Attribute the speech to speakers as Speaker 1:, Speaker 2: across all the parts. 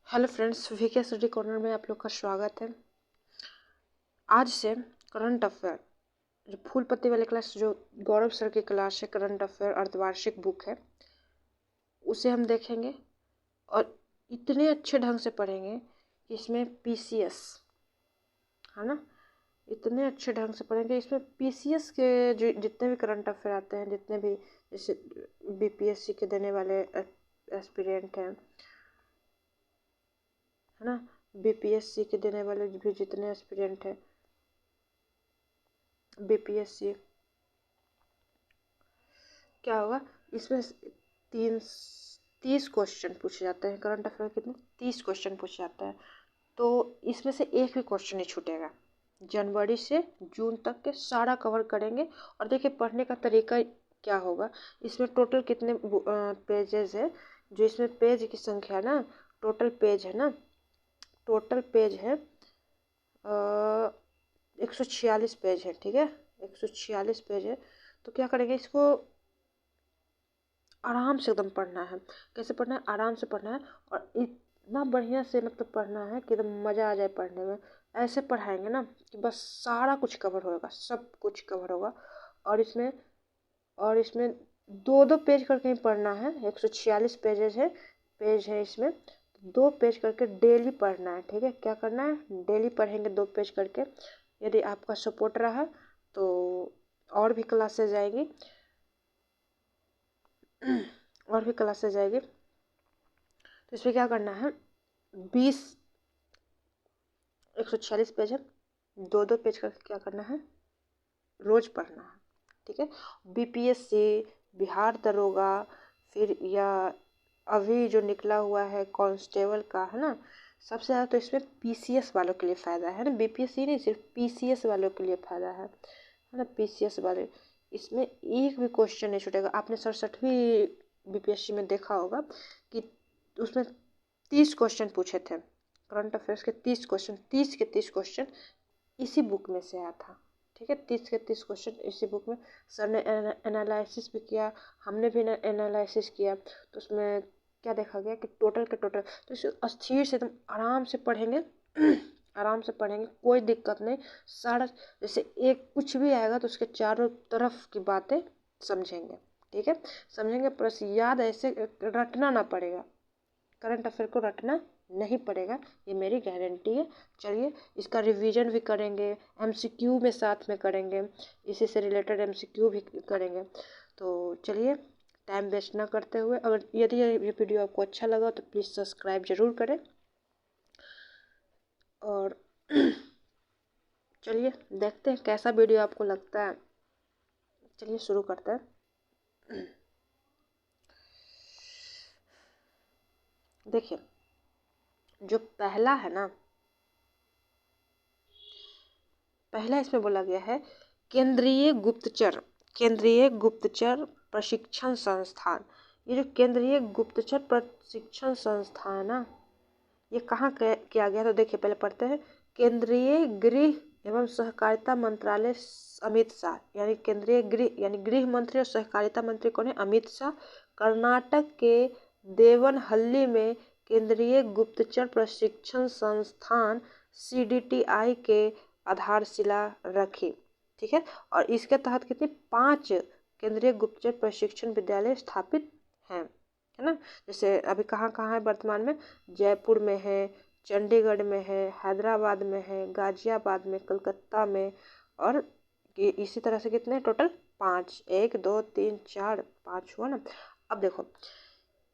Speaker 1: Hello friends, VK study corner में आप लोग का स्वागत है। आज से करंट अफेयर जो फूल पत्ती वाली क्लास, जो गौरव सर की क्लास है, करंट अफेयर अर्धवार्षिक बुक है, उसे हम देखेंगे और इतने अच्छे ढंग से पढ़ेंगे कि इसमें पीसीएस है ना, इतने अच्छे ढंग से पढ़ेंगे। इसमें पीसीएस के जो जितने भी करंट अफेयर आते हैं, जितने भी जैसे बीपीएससी के देने वाले एस्पिरेंट हैं, है ना, बीपीएससी के देने वाले भी जितने एस्पिरेंट हैं, बीपीएससी क्या होगा, इसमें 30 क्वेश्चन पूछे जाते हैं। करंट अफेयर कितने 30 क्वेश्चन पूछे जाते हैं, तो इसमें से एक भी क्वेश्चन नहीं छूटेगा। जनवरी से जून तक के सारा कवर करेंगे। और देखिए पढ़ने का तरीका क्या होगा। इसमें टोटल कितने पेजेस है, जो इसमें पेज की संख्या है ना, टोटल पेज है ना, टोटल पेज है 146 पेज है। ठीक है, 146 पेज है। तो क्या करेंगे, इसको आराम से एकदम पढ़ना है। कैसे पढ़ना है, आराम से पढ़ना है और इतना बढ़िया से मतलब पढ़ना है कि एकदम मज़ा आ जाए पढ़ने में। ऐसे पढ़ाएंगे ना कि बस सारा कुछ कवर होगा, सब कुछ कवर होगा। और इसमें दो दो पेज करके ही पढ़ना है। 146 पेज है इसमें, 2 पेज करके डेली पढ़ना है। ठीक है, क्या करना है, डेली पढ़ेंगे 2 पेज करके। यदि आपका सपोर्ट रहा तो और भी क्लासेज आएगी और भी क्लासेज आएगी। तो इसमें क्या करना है, 146 पेज है, 2 पेज करके क्या करना है, रोज पढ़ना है। ठीक है, बीपीएससी, बिहार दरोगा, फिर या अभी जो निकला हुआ है कांस्टेबल का, है ना, सबसे ज़्यादा तो इसमें पीसीएस वालों के लिए फ़ायदा है ना। बीपीएससी नहीं, सिर्फ पीसीएस वालों के लिए फ़ायदा है ना। पीसीएस वाले, इसमें एक भी क्वेश्चन नहीं छूटेगा। आपने 67वीं बीपीएससी में देखा होगा कि उसमें 30 क्वेश्चन पूछे थे, करंट अफेयर्स के 30 क्वेश्चन, 30 के 30 क्वेश्चन इसी बुक में से आया था। ठीक है, 30 के 30 क्वेश्चन इसी बुक में। सर ने एनालिसिस भी किया, हमने भी एनालिसिस किया। तो उसमें क्या देखा गया कि टोटल के टोटल, तो इसे अस्थिर से एकदम आराम से पढ़ेंगे आराम से पढ़ेंगे, कोई दिक्कत नहीं। सारा जैसे एक कुछ भी आएगा तो उसके चारों तरफ की बातें समझेंगे। ठीक है, समझेंगे प्लस याद, ऐसे रटना ना पड़ेगा। करंट अफेयर को रटना नहीं पड़ेगा, ये मेरी गारंटी है। चलिए इसका रिवीजन भी करेंगे, एमसीक्यू में साथ में करेंगे, इसी से रिलेटेड एमसीक्यू भी करेंगे। तो चलिए टाइम वेस्ट ना करते हुए, अगर यदि ये वीडियो आपको अच्छा लगा तो प्लीज़ सब्सक्राइब ज़रूर करें। और चलिए देखते हैं कैसा वीडियो आपको लगता है। चलिए शुरू करते हैं। देखिए जो पहला है ना, पहला इसमें बोला गया है केंद्रीय गुप्तचर प्रशिक्षण संस्थान। ये जो केंद्रीय गुप्तचर प्रशिक्षण संस्थान ना, ये कहाँ किया गया, तो देखिए पहले पढ़ते हैं। केंद्रीय गृह एवं सहकारिता मंत्रालय, अमित शाह, यानी केंद्रीय गृह यानी गृह मंत्री और सहकारिता मंत्री कौन है, अमित शाह। कर्नाटक के देवनहल्ली में केंद्रीय गुप्तचर प्रशिक्षण संस्थान CDTI के आधारशिला रखी। ठीक है, और इसके तहत कितनी 5 केंद्रीय गुप्तचर प्रशिक्षण विद्यालय स्थापित हैं, है ना। जैसे अभी कहाँ कहाँ है वर्तमान में, जयपुर में है, चंडीगढ़ में है, हैदराबाद में है, गाजियाबाद में, कलकत्ता में, और इसी तरह से कितने टोटल 5, 1 2 3 4 5 हुआ ना। अब देखो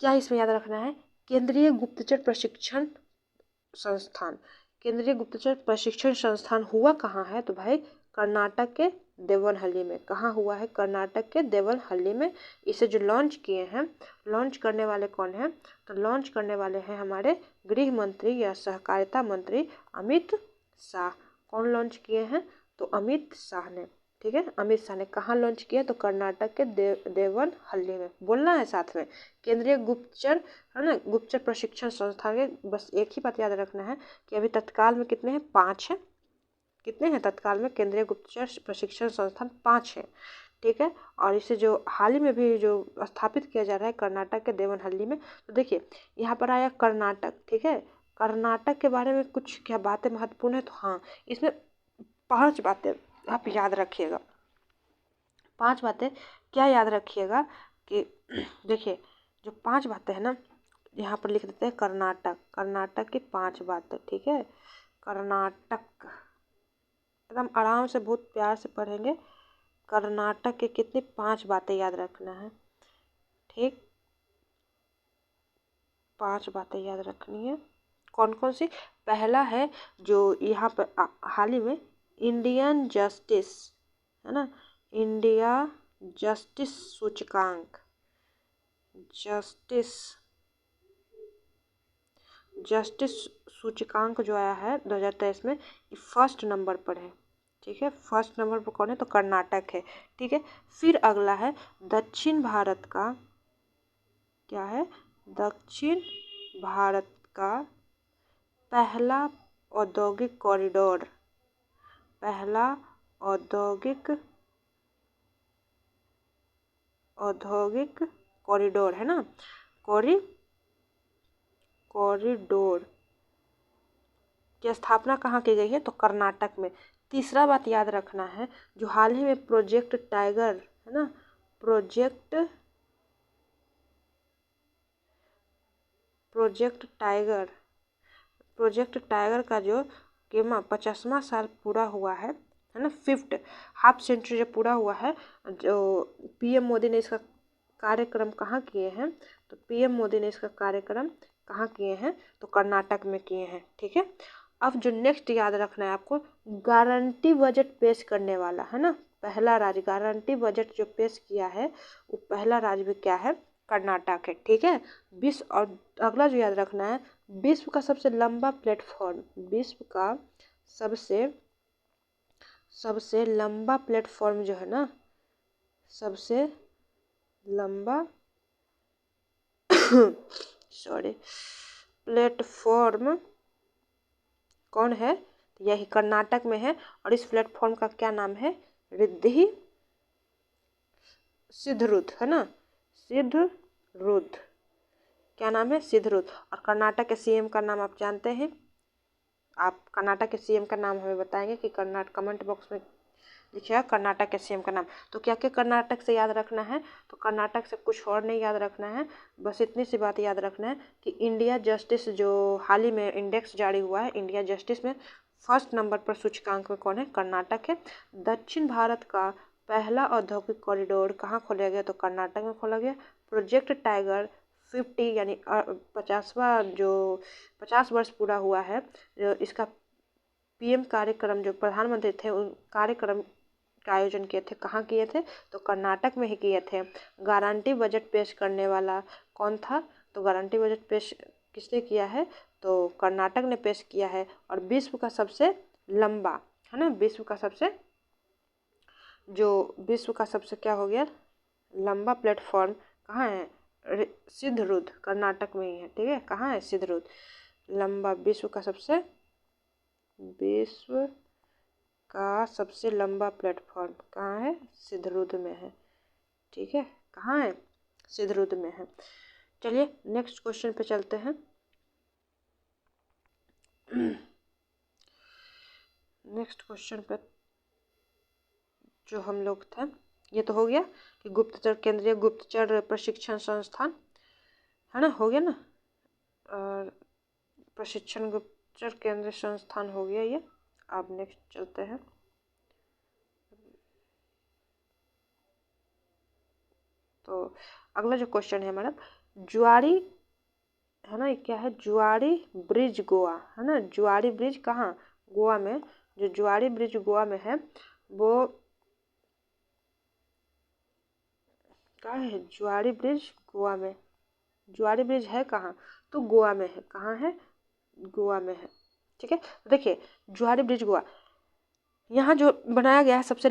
Speaker 1: क्या इसमें याद रखना है, केंद्रीय गुप्तचर प्रशिक्षण संस्थान, केंद्रीय गुप्तचर प्रशिक्षण संस्थान हुआ कहाँ है, तो भाई कर्नाटक के देवनहल्ली में। कहाँ हुआ है, कर्नाटक के देवनहल्ली में। इसे जो लॉन्च किए हैं, लॉन्च करने वाले कौन हैं, तो लॉन्च करने वाले हैं हमारे गृह मंत्री या सहकारिता मंत्री अमित शाह। कौन लॉन्च किए हैं, तो अमित शाह ने। ठीक है, अमित शाह ने कहाँ लॉन्च किया, तो कर्नाटक के देवनहल्ली में। बोलना है साथ में, केंद्रीय गुप्तचर, है ना, गुप्तचर प्रशिक्षण संस्थान के। बस एक ही बात याद रखना है कि अभी तत्काल में कितने हैं, 5 हैं। कितने हैं तत्काल में, केंद्रीय गुप्तचर प्रशिक्षण संस्थान 5 है। ठीक है, और इसे जो हाल ही में भी जो स्थापित किया जा रहा है कर्नाटक के देवनहल्ली में। तो देखिए यहाँ पर आया कर्नाटक, ठीक है, कर्नाटक के बारे में कुछ क्या बातें महत्वपूर्ण है, तो हाँ, इसमें 5 बातें आप याद रखिएगा। 5 बातें क्या याद रखिएगा कि देखिए, जो 5 बातें हैं ना, यहाँ पर लिख देते हैं कर्नाटक, कर्नाटक की 5 बातें, ठीक है। कर्नाटक एकदम आराम से बहुत प्यार से पढ़ेंगे। कर्नाटक की कितनी 5 बातें याद रखना है, ठीक। 5 बातें याद रखनी है। कौन कौन सी? पहला है जो यहाँ पर हाल ही में इंडियन जस्टिस, है ना, इंडिया जस्टिस सूचकांक, जस्टिस जस्टिस सूचकांक जो आया है 2023 में, ये फर्स्ट नंबर पर है, ठीक है। फर्स्ट नंबर पर कौन है? तो कर्नाटक है, ठीक है। फिर अगला है दक्षिण भारत का, क्या है? दक्षिण भारत का पहला औद्योगिक कॉरिडोर, पहला औद्योगिक कॉरिडोर, है ना, कॉरिडोर की स्थापना कहाँ की गई है? तो कर्नाटक में। तीसरा बात याद रखना है, जो हाल ही में प्रोजेक्ट टाइगर, है ना, प्रोजेक्ट टाइगर का जो 50वां साल पूरा हुआ है ना, 5th हाफ सेंचुरी जो पूरा हुआ है, जो पीएम मोदी ने इसका कार्यक्रम कहाँ किए हैं? तो पीएम मोदी ने इसका कार्यक्रम कहाँ किए हैं? तो कर्नाटक में किए हैं, ठीक है। अब जो नेक्स्ट याद रखना है आपको, गारंटी बजट पेश करने वाला, है ना, पहला राज्य, गारंटी बजट जो पेश किया है वो पहला राज्य भी क्या है? कर्नाटक है, ठीक है। विश्व, और अगला जो याद रखना है, विश्व का सबसे लंबा प्लेटफॉर्म, विश्व का सबसे लंबा प्लेटफॉर्म जो है ना, सबसे लंबा सॉरी प्लेटफॉर्म कौन है? यही कर्नाटक में है। और इस प्लेटफॉर्म का क्या नाम है? रिद्धि सिद्धरुद, है ना, सिद्धरुद, क्या नाम है? सिद्धरुद। और कर्नाटक के सीएम का नाम आप जानते हैं? आप कर्नाटक के सीएम का नाम हमें बताएंगे कि कर्नाटक, कमेंट बॉक्स में लिखिएगा कर्नाटक के सीएम का नाम। तो क्या क्या कर्नाटक से याद रखना है? तो कर्नाटक से कुछ और नहीं याद रखना है, बस इतनी सी बात याद रखना है कि इंडिया जस्टिस जो हाल ही में इंडेक्स जारी हुआ है, इंडिया जस्टिस में फर्स्ट नंबर पर सूचकांक में कौन है? कर्नाटक है। दक्षिण भारत का पहला औद्योगिक कॉरिडोर कहाँ खोला गया? तो कर्नाटक में खोला गया। प्रोजेक्ट टाइगर 50 यानी 50वां जो 50 वर्ष पूरा हुआ है, जो इसका पीएम कार्यक्रम जो प्रधानमंत्री थे उन कार्यक्रम का आयोजन किए थे, कहाँ किए थे? तो कर्नाटक में ही किए थे। गारंटी बजट पेश करने वाला कौन था? तो गारंटी बजट पेश किसने किया है? तो कर्नाटक ने पेश किया है। और विश्व का सबसे लंबा, है ना, विश्व का सबसे क्या हो गया? लंबा प्लेटफॉर्म कहाँ है? सिद्धरुद, कर्नाटक में ही है, ठीक है। कहाँ है? सिद्धरुद। लंबा विश्व का सबसे लंबा प्लेटफॉर्म कहाँ है? सिद्धरुद में है, ठीक है। कहाँ है? सिद्धरुद में है। चलिए नेक्स्ट क्वेश्चन पे चलते हैं। नेक्स्ट क्वेश्चन पे जो हम लोग थे, ये तो हो गया कि गुप्तचर, केंद्रीय गुप्तचर प्रशिक्षण संस्थान, है ना, हो गया ना। और प्रशिक्षण गुप्तचर केंद्रीय संस्थान हो गया ये। अब नेक्स्ट चलते हैं। तो अगला जो क्वेश्चन है हमारा, जुआरी, है ना, क्या है? जुआरी ब्रिज गोवा, है ना, जुआरी ब्रिज कहाँ? गोवा में। जो जुआरी ब्रिज गोवा में है वो कहाँ है? जुआरी ब्रिज गोवा में। जुआरी ब्रिज है कहाँ? तो गोवा में है। कहाँ है? गोवा में है, ठीक है। देखिए जुआरी ब्रिज गोवा, यहाँ जो बनाया गया है सबसे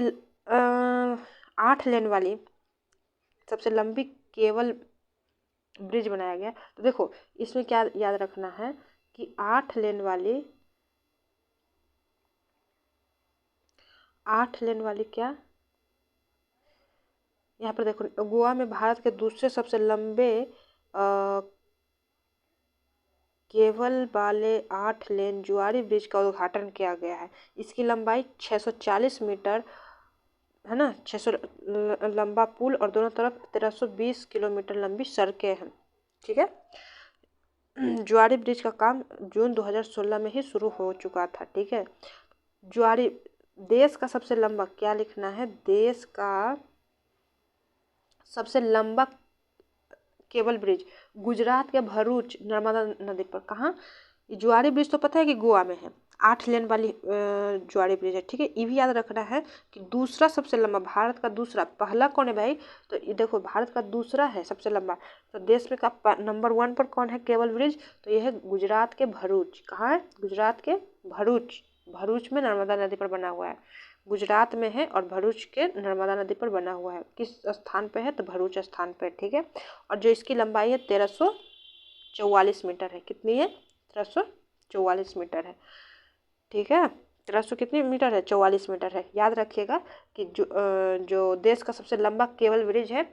Speaker 1: 8 लेन वाली सबसे लंबी केबल ब्रिज बनाया गया। तो देखो इसमें क्या याद रखना है कि 8 लेन वाली क्या, यहाँ पर देखो गोवा में भारत के दूसरे सबसे लंबे केबल वाले 8 लेन जुआरी ब्रिज का उद्घाटन किया गया है। इसकी लंबाई 640 मीटर है ना, 600 लंबा पुल और दोनों तरफ 1320 किलोमीटर लंबी सड़कें हैं। ठीक है, जुआरी ब्रिज का काम जून 2016 में ही शुरू हो चुका था। ठीक है, जुआरी देश का सबसे लंबा, क्या लिखना है, देश का सबसे लंबा केबल ब्रिज गुजरात के भरूच नर्मदा नदी पर। कहाँ? जुआरी ब्रिज तो पता है कि गोवा में है, 8 लेन वाली जुआरी ब्रिज है। ठीक है, ये भी याद रखना है कि दूसरा सबसे लंबा, भारत का दूसरा, पहला कौन है भाई, तो ये देखो भारत का दूसरा है सबसे लंबा, तो देश में का नंबर 1 पर कौन है केबल ब्रिज, तो ये है गुजरात के भरूच। कहाँ है? गुजरात के भरूच, भरूच में नर्मदा नदी पर बना हुआ है, गुजरात में है और भरूच के नर्मदा नदी पर बना हुआ है। किस स्थान पे है, तो भरूच स्थान पे। ठीक है, और जो इसकी लंबाई है 1344 मीटर है। कितनी है? 1344 मीटर है। ठीक है, 1300 कितनी मीटर है? 44 मीटर है। याद रखिएगा कि जो देश का सबसे लंबा केबल ब्रिज है,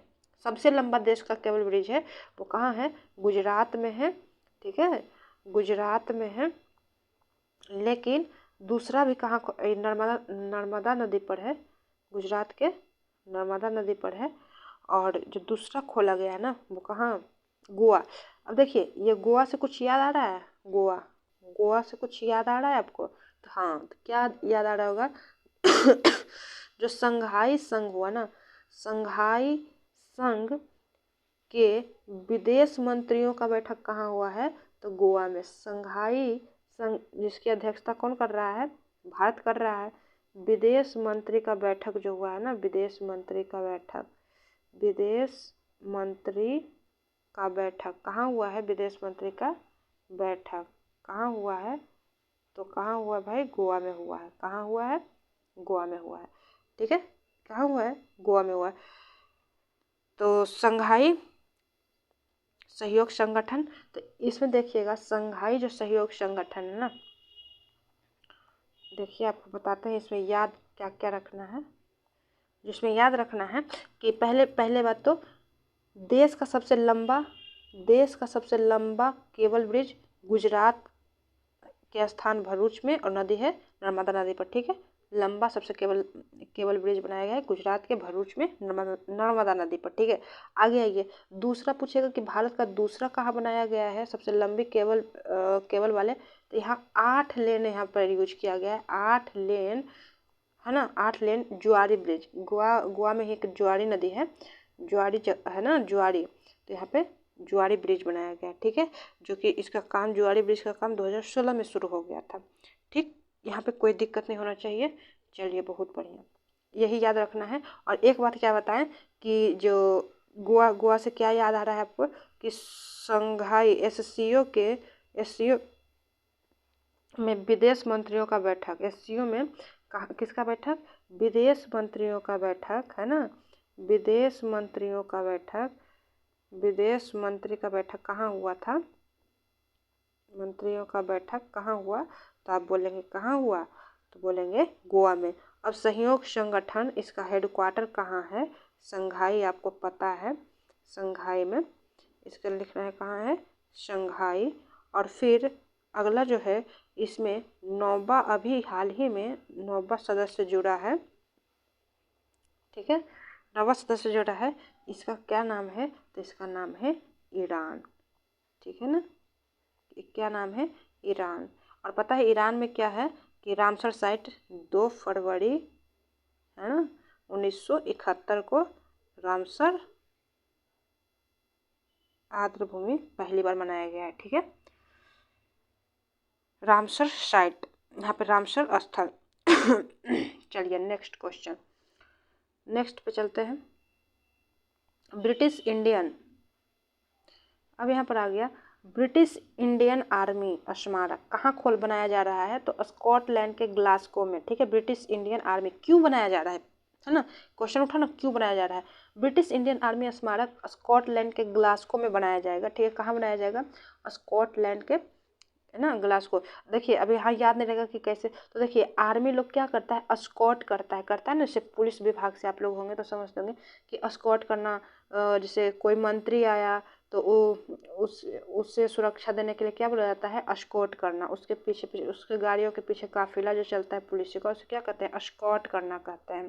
Speaker 1: सबसे लंबा देश का केबल ब्रिज है, वो कहाँ है? गुजरात में है। ठीक है, गुजरात में है, लेकिन दूसरा भी कहाँ, नर्मदा नदी पर है, गुजरात के नर्मदा नदी पर है। और जो दूसरा खोला गया है ना, वो कहाँ? गोवा। अब देखिए, ये गोवा से कुछ याद आ रहा है? गोवा, गोवा से कुछ याद आ रहा है आपको? तो हाँ, तो क्या याद आ रहा होगा? जो संघाई संघ हुआ ना, संघाई संघ के विदेश मंत्रियों का बैठक कहाँ हुआ है? तो गोवा में। संघाई संघ जिसकी अध्यक्षता कौन कर रहा है? भारत कर रहा है। विदेश मंत्री का बैठक जो हुआ है ना, विदेश मंत्री का बैठक, विदेश मंत्री का बैठक कहाँ हुआ है? विदेश मंत्री का बैठक कहाँ हुआ है? तो कहाँ हुआ भाई? गोवा में हुआ है। कहाँ हुआ है? गोवा में हुआ है। ठीक है, कहाँ हुआ है? गोवा में हुआ है। तो संघाई सहयोग संगठन, तो इसमें देखिएगा संघाई जो सहयोग संगठन है ना, देखिए आपको बताते हैं इसमें याद क्या क्या रखना है। जिसमें याद रखना है कि पहले बात तो देश का सबसे लंबा केबल ब्रिज गुजरात के स्थान भरूच में और नदी है नर्मदा नदी पर। ठीक है, लंबा सबसे केबल ब्रिज बनाया गया है गुजरात के भरूच में नर्मदा नदी पर। ठीक है, आगे आइए, दूसरा पूछेगा कि भारत का दूसरा कहाँ बनाया गया है सबसे लंबी केबल वाले, तो यहाँ 8 लेन यहाँ पर यूज किया गया है, 8 लेन है ना, 8 लेन जुआरी ब्रिज। गोवा में ही एक जुआरी नदी है, जुआरी है ना, जुआरी, तो यहाँ पे जुआरी ब्रिज बनाया गया। ठीक है, जो कि इसका काम, जुआरी ब्रिज का काम 2016 में शुरू हो गया था। ठीक, यहाँ पे कोई दिक्कत नहीं होना चाहिए। चलिए, बहुत बढ़िया, यही याद रखना है। और एक बात क्या बताएं कि जो गोवा से क्या याद आ रहा है आपको कि संघाई एससीओ में विदेश मंत्रियों का बैठक, एससीओ में किसका बैठक? विदेश मंत्रियों का बैठक है ना, विदेश मंत्रियों का बैठक, विदेश मंत्री का बैठक कहाँ हुआ था? मंत्रियों का बैठक कहाँ हुआ? तो आप बोलेंगे कहाँ हुआ? तो बोलेंगे गोवा में। अब सहयोग संगठन, इसका हेडक्वार्टर कहाँ है? संघाई, आपको पता है, संघाई में। इसका लिखना है कहाँ है? संघाई। और फिर अगला जो है, इसमें नौवा, अभी हाल ही में नौवा सदस्य जुड़ा है। ठीक है, नवा सदस्य जुड़ा है, इसका क्या नाम है? तो इसका नाम है ईरान। ठीक है ना, क्या नाम है? ईरान। और पता है ईरान में क्या है कि रामसर साइट 2 फरवरी है ना 1971 को रामसर आर्द्रभूमि पहली बार मनाया गया है। ठीक है, रामसर साइट, यहाँ पे रामसर स्थल। चलिए नेक्स्ट क्वेश्चन, नेक्स्ट पे चलते हैं। ब्रिटिश इंडियन, अब यहाँ पर आ गया ब्रिटिश इंडियन आर्मी स्मारक कहाँ बनाया जा रहा है? तो स्कॉटलैंड के ग्लासगो में। ठीक है, ब्रिटिश इंडियन आर्मी क्यों बनाया जा रहा है ना, क्वेश्चन उठा ना, क्यों बनाया जा रहा है? ब्रिटिश इंडियन आर्मी स्मारक स्कॉटलैंड के ग्लासगो में बनाया जाएगा। ठीक है, कहाँ बनाया जाएगा? स्कॉटलैंड के है ना ग्लासगो। देखिए अभी हाँ याद नहीं रहेगा कि कैसे, तो देखिए आर्मी लोग क्या करता है? स्कॉट करता है ना, जैसे पुलिस विभाग से आप लोग होंगे तो समझते होंगे कि स्कॉट करना, जैसे कोई मंत्री आया, तो वो उससे सुरक्षा देने के लिए क्या बोला जाता है, एस्कॉर्ट करना। उसके पीछे पीछे उसके गाड़ियों के पीछे काफिला जो चलता है पुलिस का, उसे क्या कहते हैं, एस्कॉर्ट करना कहते हैं।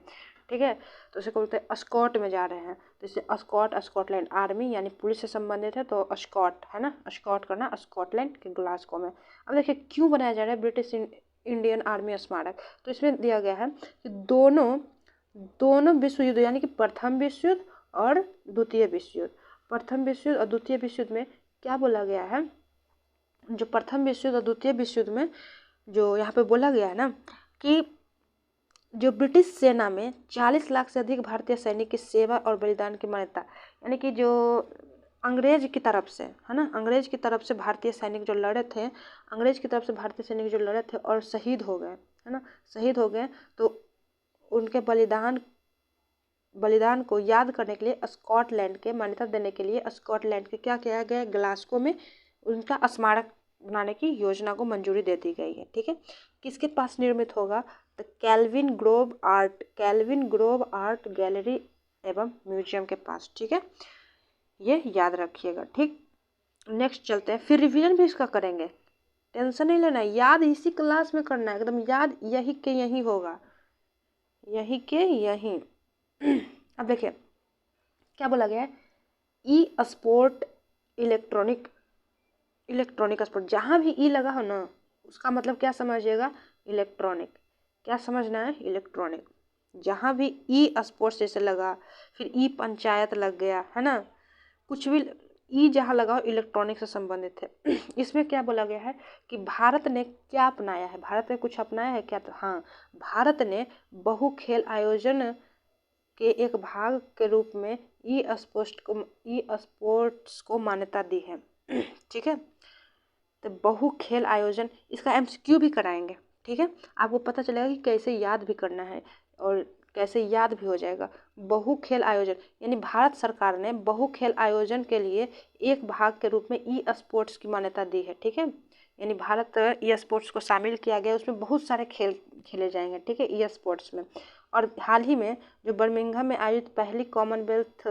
Speaker 1: ठीक है, तो उसे बोलते हैं एस्कॉर्ट में जा रहे हैं, तो इसे एस्कॉर्ट, स्कॉटलैंड आर्मी यानी पुलिस से संबंधित है तो एस्कॉर्ट है ना, एस्कॉर्ट करना स्कॉटलैंड के ग्लासगो में। अब देखिए क्यों बनाया जा रहा है ब्रिटिश इंडियन आर्मी स्मारक, तो इसमें दिया गया है कि दोनों विश्व युद्ध यानी कि प्रथम विश्व युद्ध और द्वितीय विश्व युद्ध, प्रथम विश्व युद्ध और द्वितीय विश्व युद्ध में क्या बोला गया है, जो प्रथम विश्व युद्ध और द्वितीय विश्व युद्ध में जो यहाँ पे बोला गया है ना कि जो ब्रिटिश सेना में 40 लाख से अधिक भारतीय सैनिक की सेवा और बलिदान की मान्यता, यानी कि जो अंग्रेज की तरफ से है ना, अंग्रेज की तरफ से भारतीय सैनिक जो लड़े थे, अंग्रेज की तरफ से भारतीय सैनिक जो लड़े थे और शहीद हो गए है ना, शहीद हो गए, तो उनके बलिदान को याद करने के लिए स्कॉटलैंड के मान्यता देने के लिए स्कॉटलैंड के क्या किया गया, ग्लासगो में उनका स्मारक बनाने की योजना को मंजूरी दे दी गई है। ठीक है, किसके पास निर्मित होगा, तो कैल्विन ग्रोव आर्ट गैलरी एवं म्यूजियम के पास। ठीक है, ये याद रखिएगा। ठीक, नेक्स्ट चलते हैं, फिर रिवीजन भी इसका करेंगे, टेंशन नहीं लेना, याद इसी क्लास में करना है, एकदम याद यही के यही होगा, यही के यही। अब देखिए क्या बोला गया है, ई स्पोर्ट इलेक्ट्रॉनिक स्पोर्ट, जहाँ भी ई लगा हो ना उसका मतलब क्या समझिएगा, इलेक्ट्रॉनिक। क्या समझना है, इलेक्ट्रॉनिक। जहाँ भी ई स्पोर्ट्स जैसे लगा, फिर ई पंचायत लग गया है ना, कुछ भी ई जहाँ लगा हो इलेक्ट्रॉनिक से संबंधित है। इसमें क्या बोला गया है कि भारत ने क्या अपनाया है, भारत ने कुछ अपनाया है क्या, तो हाँ, भारत ने बहु खेल आयोजन के एक भाग के रूप में ई स्पोर्ट्स को मान्यता दी है। ठीक है, तो बहु खेल आयोजन, इसका एमसीक्यू भी कराएंगे। ठीक है, आपको पता चलेगा कि कैसे याद भी करना है और कैसे याद भी हो जाएगा। बहु खेल आयोजन यानी भारत सरकार ने बहु खेल आयोजन के लिए एक भाग के रूप में ई स्पोर्ट्स की मान्यता दी है। ठीक है, यानी भारत ई स्पोर्ट्स को शामिल किया गया, उसमें बहुत सारे खेल खेले जाएंगे। ठीक है, ई स्पोर्ट्स में। और हाल ही में जो बर्मिंघम में आयोजित पहली कॉमनवेल्थ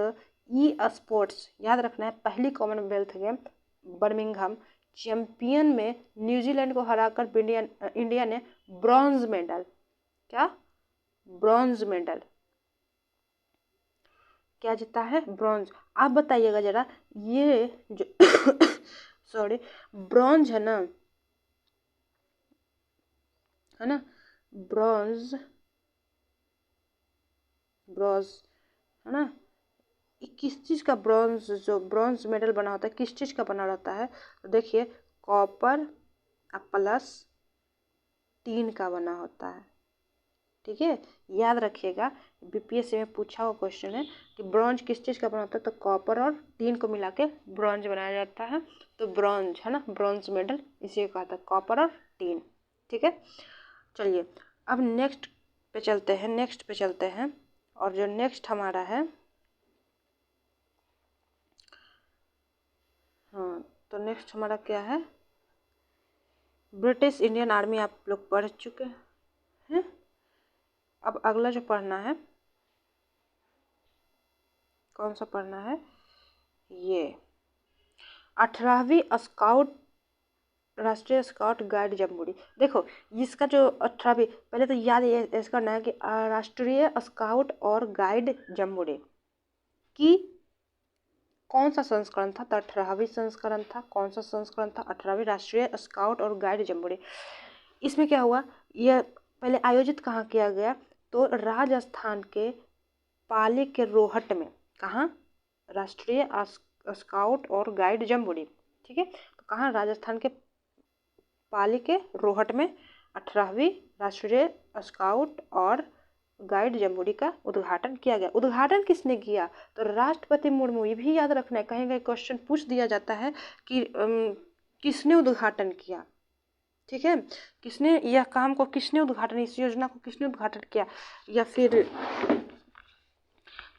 Speaker 1: ई स्पोर्ट्स, याद रखना है, पहली कॉमनवेल्थ गेम बर्मिंघम चैंपियन में न्यूजीलैंड को हराकर इंडिया ने ब्रॉन्ज मेडल, क्या, ब्रॉन्ज मेडल क्या जीता है, ब्रॉन्ज। आप बताइएगा जरा, ये जो सॉरी ब्रॉन्ज है ना, ब्रॉन्ज है ना, किस चीज़ का ब्रॉन्ज, जो ब्रॉन्ज मेडल बना होता है किस चीज़ का बना रहता है, तो देखिए कॉपर प्लस टीन का बना होता है। ठीक है, याद रखिएगा, बीपीएससी में पूछा हुआ क्वेश्चन है कि ब्रॉन्ज किस चीज़ का बना होता है, तो कॉपर और टीन को मिला के ब्रॉन्ज बनाया जाता है, तो ब्रॉन्ज है ना, ब्रॉन्ज मेडल इसी को कहता है, कॉपर और टीन। ठीक है, चलिए अब नेक्स्ट पे चलते हैं, और जो नेक्स्ट हमारा है, हाँ, तो नेक्स्ट हमारा क्या है, ब्रिटिश इंडियन आर्मी आप लोग पढ़ चुके हैं। अब अगला जो पढ़ना है, कौन सा पढ़ना है, ये 18वीं स्काउट, राष्ट्रीय स्काउट गाइड जम्बूरी। देखो इसका जो 18वीं, पहले तो याद ये करना है कि राष्ट्रीय स्काउट और गाइड जम्बूरी की कौन सा संस्करण था, तो 18वीं संस्करण था। कौन सा संस्करण था, 18वीं राष्ट्रीय स्काउट और गाइड जम्बूरी। इसमें क्या हुआ, यह पहले आयोजित कहाँ किया गया, तो राजस्थान के पाली के रोहट में, कहाँ, राष्ट्रीय स्काउट और गाइड जम्बूरी। ठीक है, तो कहाँ, राजस्थान के पाली के रोहट में 18वीं राष्ट्रीय स्काउट और गाइड जम्बूरी का उद्घाटन किया गया। उद्घाटन किसने किया, तो राष्ट्रपति मुर्मू। ये भी याद रखना है, कहीं कहीं क्वेश्चन पूछ दिया जाता है कि किसने उद्घाटन किया। ठीक है, किसने यह काम को, किसने उद्घाटन, इस योजना को किसने उद्घाटन किया, या फिर,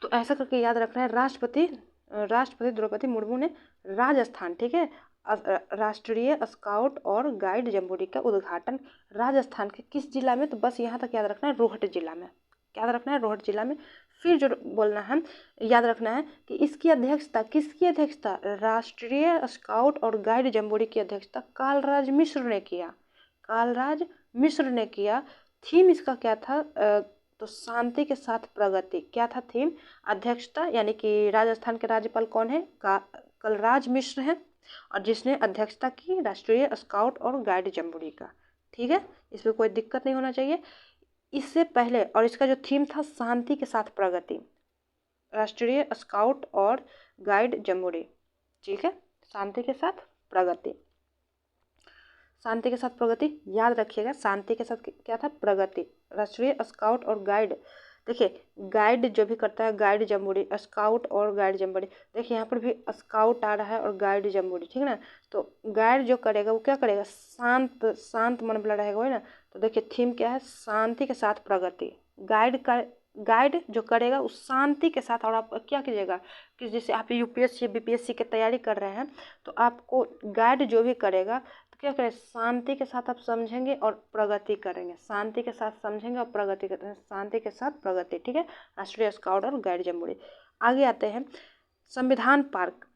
Speaker 1: तो ऐसा करके याद रखना है, राष्ट्रपति द्रौपदी मुर्मू ने राजस्थान, ठीक है, राष्ट्रीय स्काउट और गाइड जम्बूरी का उद्घाटन राजस्थान के किस जिला में, तो बस यहाँ तक याद रखना है, रोहट जिला में। क्या याद रखना है, रोहट जिला में। फिर जो बोलना है, याद रखना है कि इसकी अध्यक्षता, किसकी अध्यक्षता, राष्ट्रीय स्काउट और गाइड जम्बूरी की अध्यक्षता कालराज मिश्र ने किया। कालराज मिश्र ने किया। थीम इसका क्या था, तो शांति के साथ प्रगति। क्या था थीम, अध्यक्षता, यानी कि राजस्थान के राज्यपाल कौन है, कलराज मिश्र है, और जिसने अध्यक्षता की राष्ट्रीय स्काउट और गाइड जम्बूरी का। ठीक है, इसमें कोई दिक्कत नहीं होना चाहिए। इससे पहले, और इसका जो थीम था शांति के साथ प्रगति, राष्ट्रीय स्काउट और गाइड जम्बूरी। ठीक है, शांति के साथ प्रगति, शांति के साथ प्रगति याद रखिएगा। शांति के साथ क्या था, प्रगति। राष्ट्रीय स्काउट और गाइड, देखिए गाइड जो भी करता है गाइड जम्बूरी, स्काउट और गाइड जम्बूरी। देखिए यहाँ पर भी स्काउट आ रहा है और गाइड जम्बूरी, ठीक है ना। तो गाइड जो करेगा वो क्या करेगा, शांत शांत मन वाला रहेगा, वही ना। तो देखिए थीम क्या है, शांति के साथ प्रगति। गाइड जो करेगा उस शांति के साथ, और आप क्या कीजिएगा कि जैसे आप यूपीएससी बीपीएससी की तैयारी कर रहे हैं, तो आपको गाइड जो भी करेगा तो क्या करें, शांति के साथ आप समझेंगे और प्रगति करेंगे। शांति के साथ समझेंगे और प्रगति करेंगे, शांति के साथ प्रगति। ठीक है, राष्ट्रीय स्काउट और गाइड जम्बूरी। आगे आते हैं संविधान पार्क।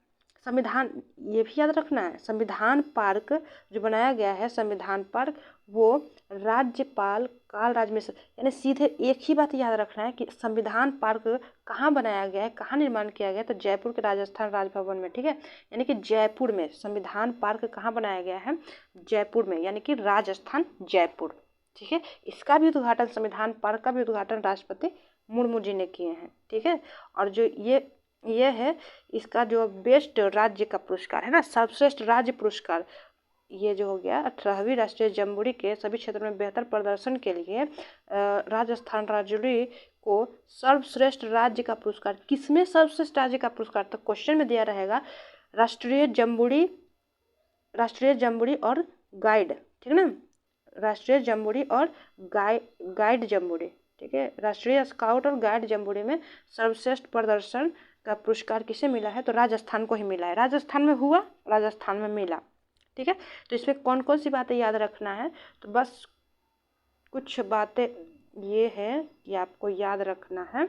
Speaker 1: संविधान, ये भी याद रखना है, संविधान पार्क जो बनाया गया है, संविधान पार्क, वो राज्यपाल कालराज मिश्र, यानी सीधे एक ही बात याद रखना है कि संविधान पार्क कहाँ बनाया गया है, कहाँ निर्माण किया गया है, तो जयपुर के राजस्थान राजभवन में। ठीक है, यानी कि जयपुर में संविधान पार्क कहाँ बनाया गया है, जयपुर में, यानी कि राजस्थान जयपुर। ठीक है, इसका भी उद्घाटन, संविधान पार्क का भी उद्घाटन राष्ट्रपति मुर्मू जी ने किए हैं। ठीक है, और जो ये है इसका जो बेस्ट राज्य का पुरस्कार है ना, सर्वश्रेष्ठ राज्य पुरस्कार, ये जो हो गया 18वीं राष्ट्रीय जम्बूरी के सभी क्षेत्रों में बेहतर प्रदर्शन के लिए राजस्थान राज्य को सर्वश्रेष्ठ राज्य का पुरस्कार। किसमें सर्वश्रेष्ठ राज्य का पुरस्कार, तो क्वेश्चन में दिया रहेगा राष्ट्रीय जम्बूरी और गाइड। ठीक है ना, राष्ट्रीय जम्बूरी और गाइड जम्बूरी। ठीक है, राष्ट्रीय स्काउट और गाइड जम्बूरी में सर्वश्रेष्ठ प्रदर्शन का पुरस्कार किसे मिला है, तो राजस्थान को ही मिला है। राजस्थान में हुआ, राजस्थान में मिला। ठीक है, तो इसमें कौन कौन सी बातें याद रखना है, तो बस कुछ बातें ये है कि आपको याद रखना है।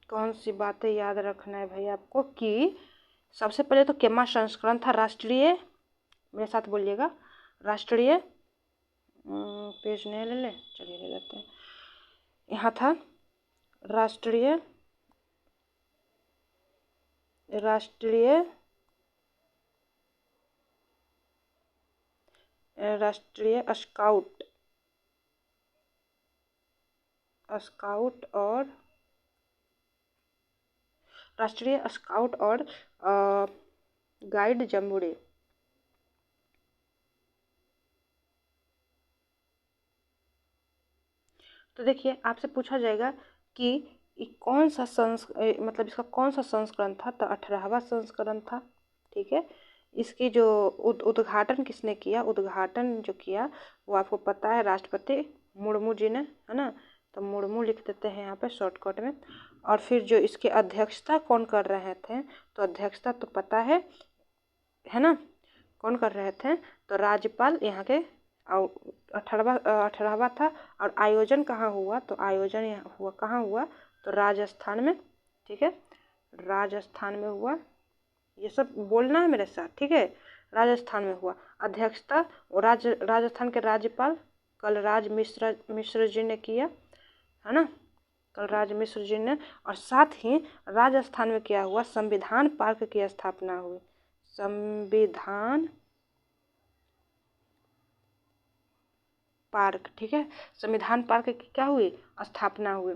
Speaker 1: कौन सी बातें याद रखना है भाई आपको, कि सबसे पहले तो केमा संस्करण था राष्ट्रीय, मेरे साथ बोलिएगा, राष्ट्रीय, पेज नहीं ले चलिए ले लेते हैं, यहाँ था राष्ट्रीय स्काउट और राष्ट्रीय स्काउट और गाइड जम्बूरी। तो देखिए आपसे पूछा जाएगा कि कौन सा मतलब इसका कौन सा संस्करण था, तो 18वां संस्करण था। ठीक है, इसकी जो उद्घाटन किसने किया, उद्घाटन जो किया वो आपको पता है राष्ट्रपति मुर्मू जी ने, है ना। तो मुर्मू लिख देते हैं यहाँ पे शॉर्टकट में। और फिर जो इसके अध्यक्षता कौन कर रहे थे, तो अध्यक्षता तो पता है ना, कौन कर रहे थे, तो राज्यपाल यहाँ के। 18वां था। और आयोजन कहाँ हुआ, तो आयोजन यहाँ हुआ, कहाँ हुआ, तो राजस्थान में। ठीक है, राजस्थान में हुआ, ये सब बोलना है मेरे साथ। ठीक है, राजस्थान में हुआ। अध्यक्षता राजस्थान के राज्यपाल कलराज मिश्र जी ने किया, है ना, कलराज मिश्र जी ने। और साथ ही राजस्थान में क्या हुआ, संविधान पार्क की स्थापना हुई। संविधान पार्क, ठीक है, संविधान पार्क की क्या हुई, स्थापना हुई।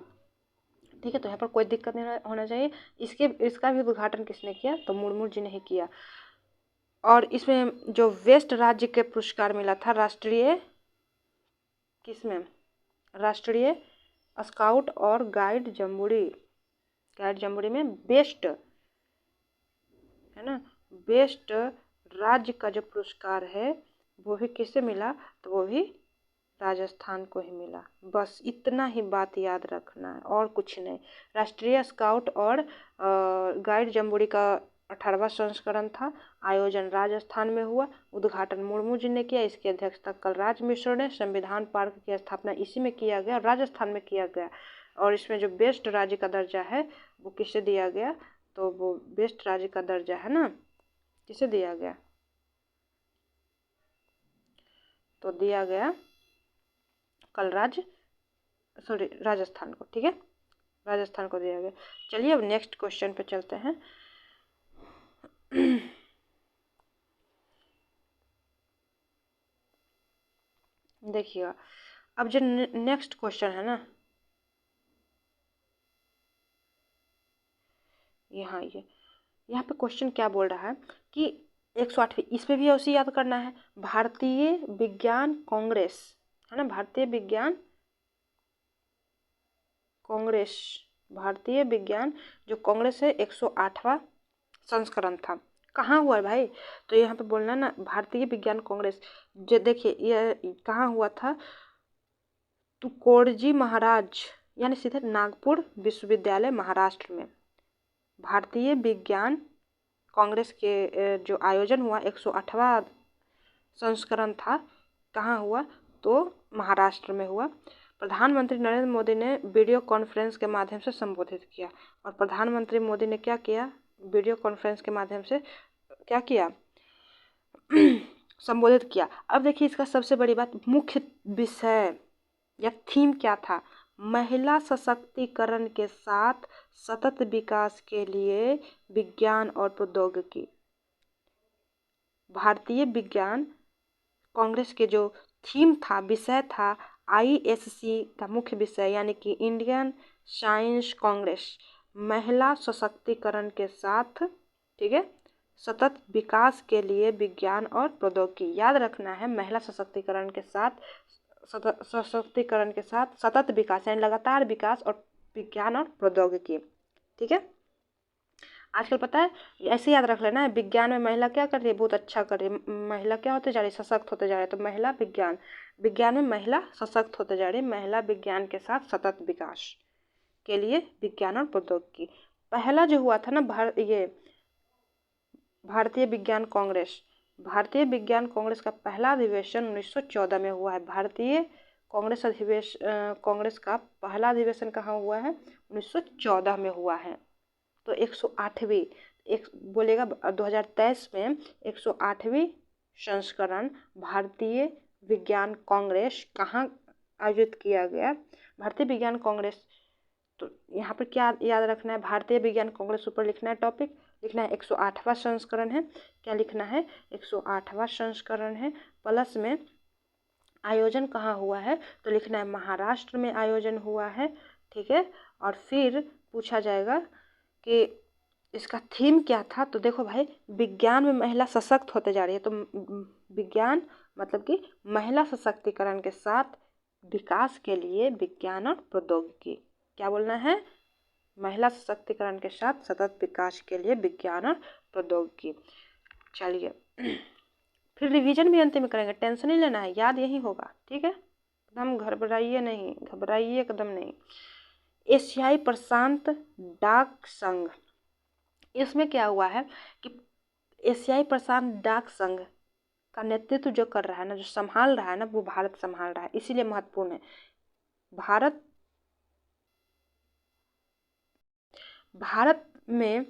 Speaker 1: ठीक है, तो यहाँ पर कोई दिक्कत नहीं होना चाहिए। इसका भी उद्घाटन किसने किया, तो मुर्मू जी ने ही किया। और इसमें जो वेस्ट राज्य के पुरस्कार मिला था राष्ट्रीय, किसमें, राष्ट्रीय स्काउट और गाइड जम्बूरी में बेस्ट, है ना, बेस्ट राज्य का जो पुरस्कार है वो भी किसे मिला, तो वो भी राजस्थान को ही मिला। बस इतना ही बात याद रखना है और कुछ नहीं। राष्ट्रीय स्काउट और गाइड जम्बूरी का 18वां संस्करण था। आयोजन राजस्थान में हुआ, उद्घाटन मुर्मू जी ने किया, इसकी अध्यक्षता कलराज मिश्र ने। संविधान पार्क की स्थापना इसी में किया गया, राजस्थान में किया गया। और इसमें जो बेस्ट राज्य का दर्जा है वो किसे दिया गया, तो वो बेस्ट राज्य का दर्जा है ना किसे दिया गया, तो दिया गया राजस्थान को। ठीक है, राजस्थान को दिया गया। चलिए अब नेक्स्ट क्वेश्चन पे चलते हैं। देखिएगा अब जो नेक्स्ट क्वेश्चन है ना, यहाँ पे क्वेश्चन क्या बोल रहा है कि 108वीं, इस पे भी उसी याद करना है, भारतीय विज्ञान कांग्रेस है ना, भारतीय विज्ञान विज्ञान जो कांग्रेस है 108वां संस्करण था, कहाँ हुआ है भाई, तो यहाँ पे बोलना ना भारतीय विज्ञान कांग्रेस। जो देखिए ये कहाँ हुआ था, तुकोड़जी महाराज यानी सीधे नागपुर विश्वविद्यालय महाराष्ट्र में। भारतीय विज्ञान कांग्रेस के जो आयोजन हुआ 108वां संस्करण था, कहाँ हुआ, तो महाराष्ट्र में हुआ। प्रधानमंत्री नरेंद्र मोदी ने वीडियो कॉन्फ्रेंस के माध्यम से संबोधित किया, और प्रधानमंत्री मोदी ने क्या किया, वीडियो कॉन्फ्रेंस के माध्यम से क्या किया संबोधित किया। अब देखिए इसका सबसे बड़ी बात, मुख्य विषय या थीम क्या था, महिला सशक्तिकरण के साथ सतत विकास के लिए विज्ञान और प्रौद्योगिकी। भारतीय विज्ञान कांग्रेस के जो थीम था, विषय था, ISC का मुख्य विषय यानी कि इंडियन साइंस कांग्रेस, महिला सशक्तिकरण के साथ, ठीक है, सतत विकास के लिए विज्ञान और प्रौद्योगिकी। याद रखना है, महिला सशक्तिकरण के साथ सतत विकास यानी लगातार विकास, और विज्ञान और प्रौद्योगिकी। ठीक है, आजकल पता है ऐसे याद रख लेना है, विज्ञान में महिला क्या कर रही है, बहुत अच्छा कर रही है, महिला क्या होते जा रही है, सशक्त होते जा रही है, तो महिला विज्ञान में महिला सशक्त होते जा रही है, महिला विज्ञान के साथ सतत विकास के लिए विज्ञान और प्रौद्योगिकी। पहला जो हुआ था ना भारतीय विज्ञान कांग्रेस का पहला अधिवेशन 1914 में हुआ है। भारतीय कांग्रेस का पहला अधिवेशन कहाँ हुआ है, 1914 में हुआ है। तो 108वीं बोलेगा 2023 में 108वीं संस्करण भारतीय विज्ञान कांग्रेस कहाँ आयोजित किया गया, भारतीय विज्ञान कांग्रेस। तो यहाँ पर क्या याद रखना है, भारतीय विज्ञान कांग्रेस ऊपर लिखना है, टॉपिक लिखना है 108वां संस्करण है, क्या लिखना है, 108वां संस्करण है, प्लस में आयोजन कहाँ हुआ है, तो लिखना है महाराष्ट्र में आयोजन हुआ है। ठीक है, और फिर पूछा जाएगा कि इसका थीम क्या था, तो देखो भाई, विज्ञान में महिला सशक्त होते जा रही है, तो विज्ञान मतलब कि महिला सशक्तिकरण के साथ विकास के लिए विज्ञान और प्रौद्योगिकी। क्या बोलना है, महिला सशक्तिकरण के साथ सतत विकास के लिए विज्ञान और प्रौद्योगिकी। चलिए फिर रिवीजन भी अंतिम में करेंगे, टेंशन नहीं लेना है, याद यही होगा। ठीक है, एकदम घबराइए एकदम नहीं। एशियाई प्रशांत डाक संघ, इसमें क्या हुआ है कि एशियाई प्रशांत डाक संघ का नेतृत्व जो कर रहा है ना, जो संभाल रहा है ना, वो भारत संभाल रहा है, इसीलिए महत्वपूर्ण है। भारत में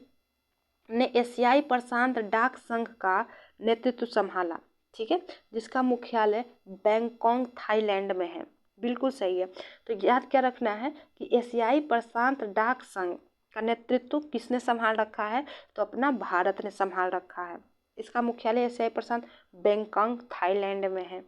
Speaker 1: ने एशियाई प्रशांत डाक संघ का नेतृत्व संभाला, ठीक है, जिसका मुख्यालय बैंकॉक थाईलैंड में है। बिल्कुल सही है। तो याद क्या रखना है कि एशियाई प्रशांत डाक संघ का नेतृत्व किसने संभाल रखा है, तो अपना भारत ने संभाल रखा है। इसका मुख्यालय एशियाई प्रशांत बैंकॉक थाईलैंड में है।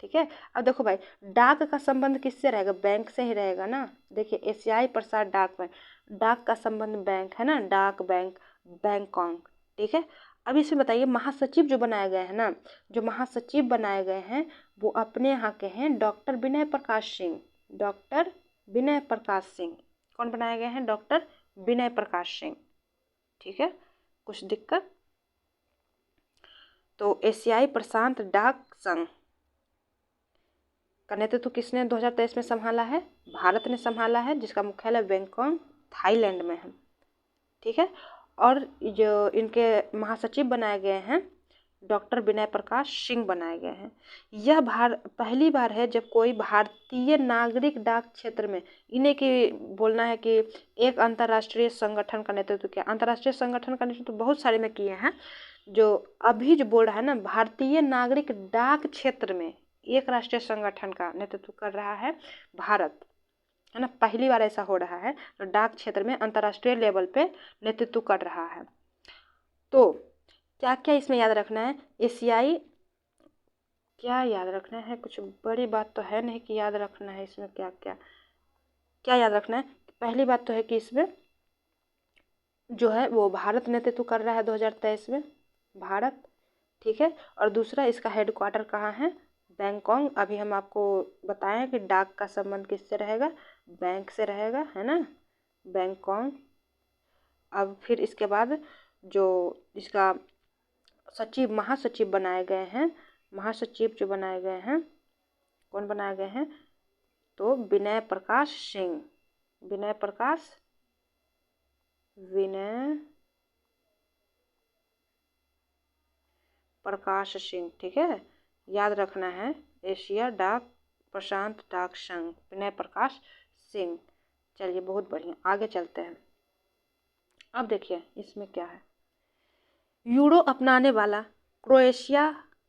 Speaker 1: ठीक है, अब देखो भाई, डाक का संबंध किससे रहेगा, बैंक से ही रहेगा ना। देखिए एशियाई प्रसार डाक का संबंध बैंक है ना, डाक बैंक बैंकॉक। ठीक है, अब इसमें बताइए महासचिव जो बनाए गए हैं ना, जो महासचिव बनाए गए हैं वो अपने यहाँ के हैं डॉक्टर विनय प्रकाश सिंह। कौन बनाए गए हैं, डॉक्टर विनय प्रकाश सिंह। ठीक है, कुछ दिक्कत, तो एशियाई प्रशांत डाक संघ का नेतृत्व किसने 2023 में संभाला है, भारत ने संभाला है, जिसका मुख्यालय बैंकॉक थाईलैंड में है। ठीक है, और जो इनके महासचिव बनाए गए हैं डॉक्टर विनय प्रकाश सिंह बनाए गए हैं। यह पहली बार है जब कोई भारतीय नागरिक डाक क्षेत्र में, इन्हें की बोलना है कि एक अंतर्राष्ट्रीय संगठन का नेतृत्व किया। अंतर्राष्ट्रीय संगठन का नेतृत्व बहुत सारे में किए हैं, जो अभी जो बोल रहा है ना, भारतीय नागरिक डाक क्षेत्र में एक राष्ट्रीय संगठन का नेतृत्व कर रहा है भारत, है ना। पहली बार ऐसा हो रहा है तो डाक क्षेत्र में अंतर्राष्ट्रीय लेवल पे नेतृत्व कर रहा है। तो क्या क्या इसमें याद रखना है, एशियाई, क्या याद रखना है, कुछ बड़ी बात तो है नहीं कि याद रखना है इसमें। क्या क्या क्या याद रखना है, पहली बात तो है कि इसमें जो है वो भारत नेतृत्व कर रहा है 2023 में, भारत, ठीक है। और दूसरा, इसका हेडक्वार्टर कहाँ है, बैंकॉक। अभी हम आपको बताएं हैं कि डाक का संबंध किससे रहेगा, बैंक से रहेगा, है ना, बैंकॉक। अब फिर इसके बाद जो इसका सचिव, महासचिव बनाए गए हैं, महासचिव जो बनाए गए हैं, कौन बनाए गए हैं, तो विनय प्रकाश सिंह, विनय प्रकाश, विनय प्रकाश सिंह, ठीक है, याद रखना है। एशिया डाक प्रशांत डाक संघ, विनय प्रकाश सिंह। चलिए बहुत बढ़िया, आगे चलते हैं। अब देखिए इसमें क्या है, यूरो अपनाने वाला क्रोएशिया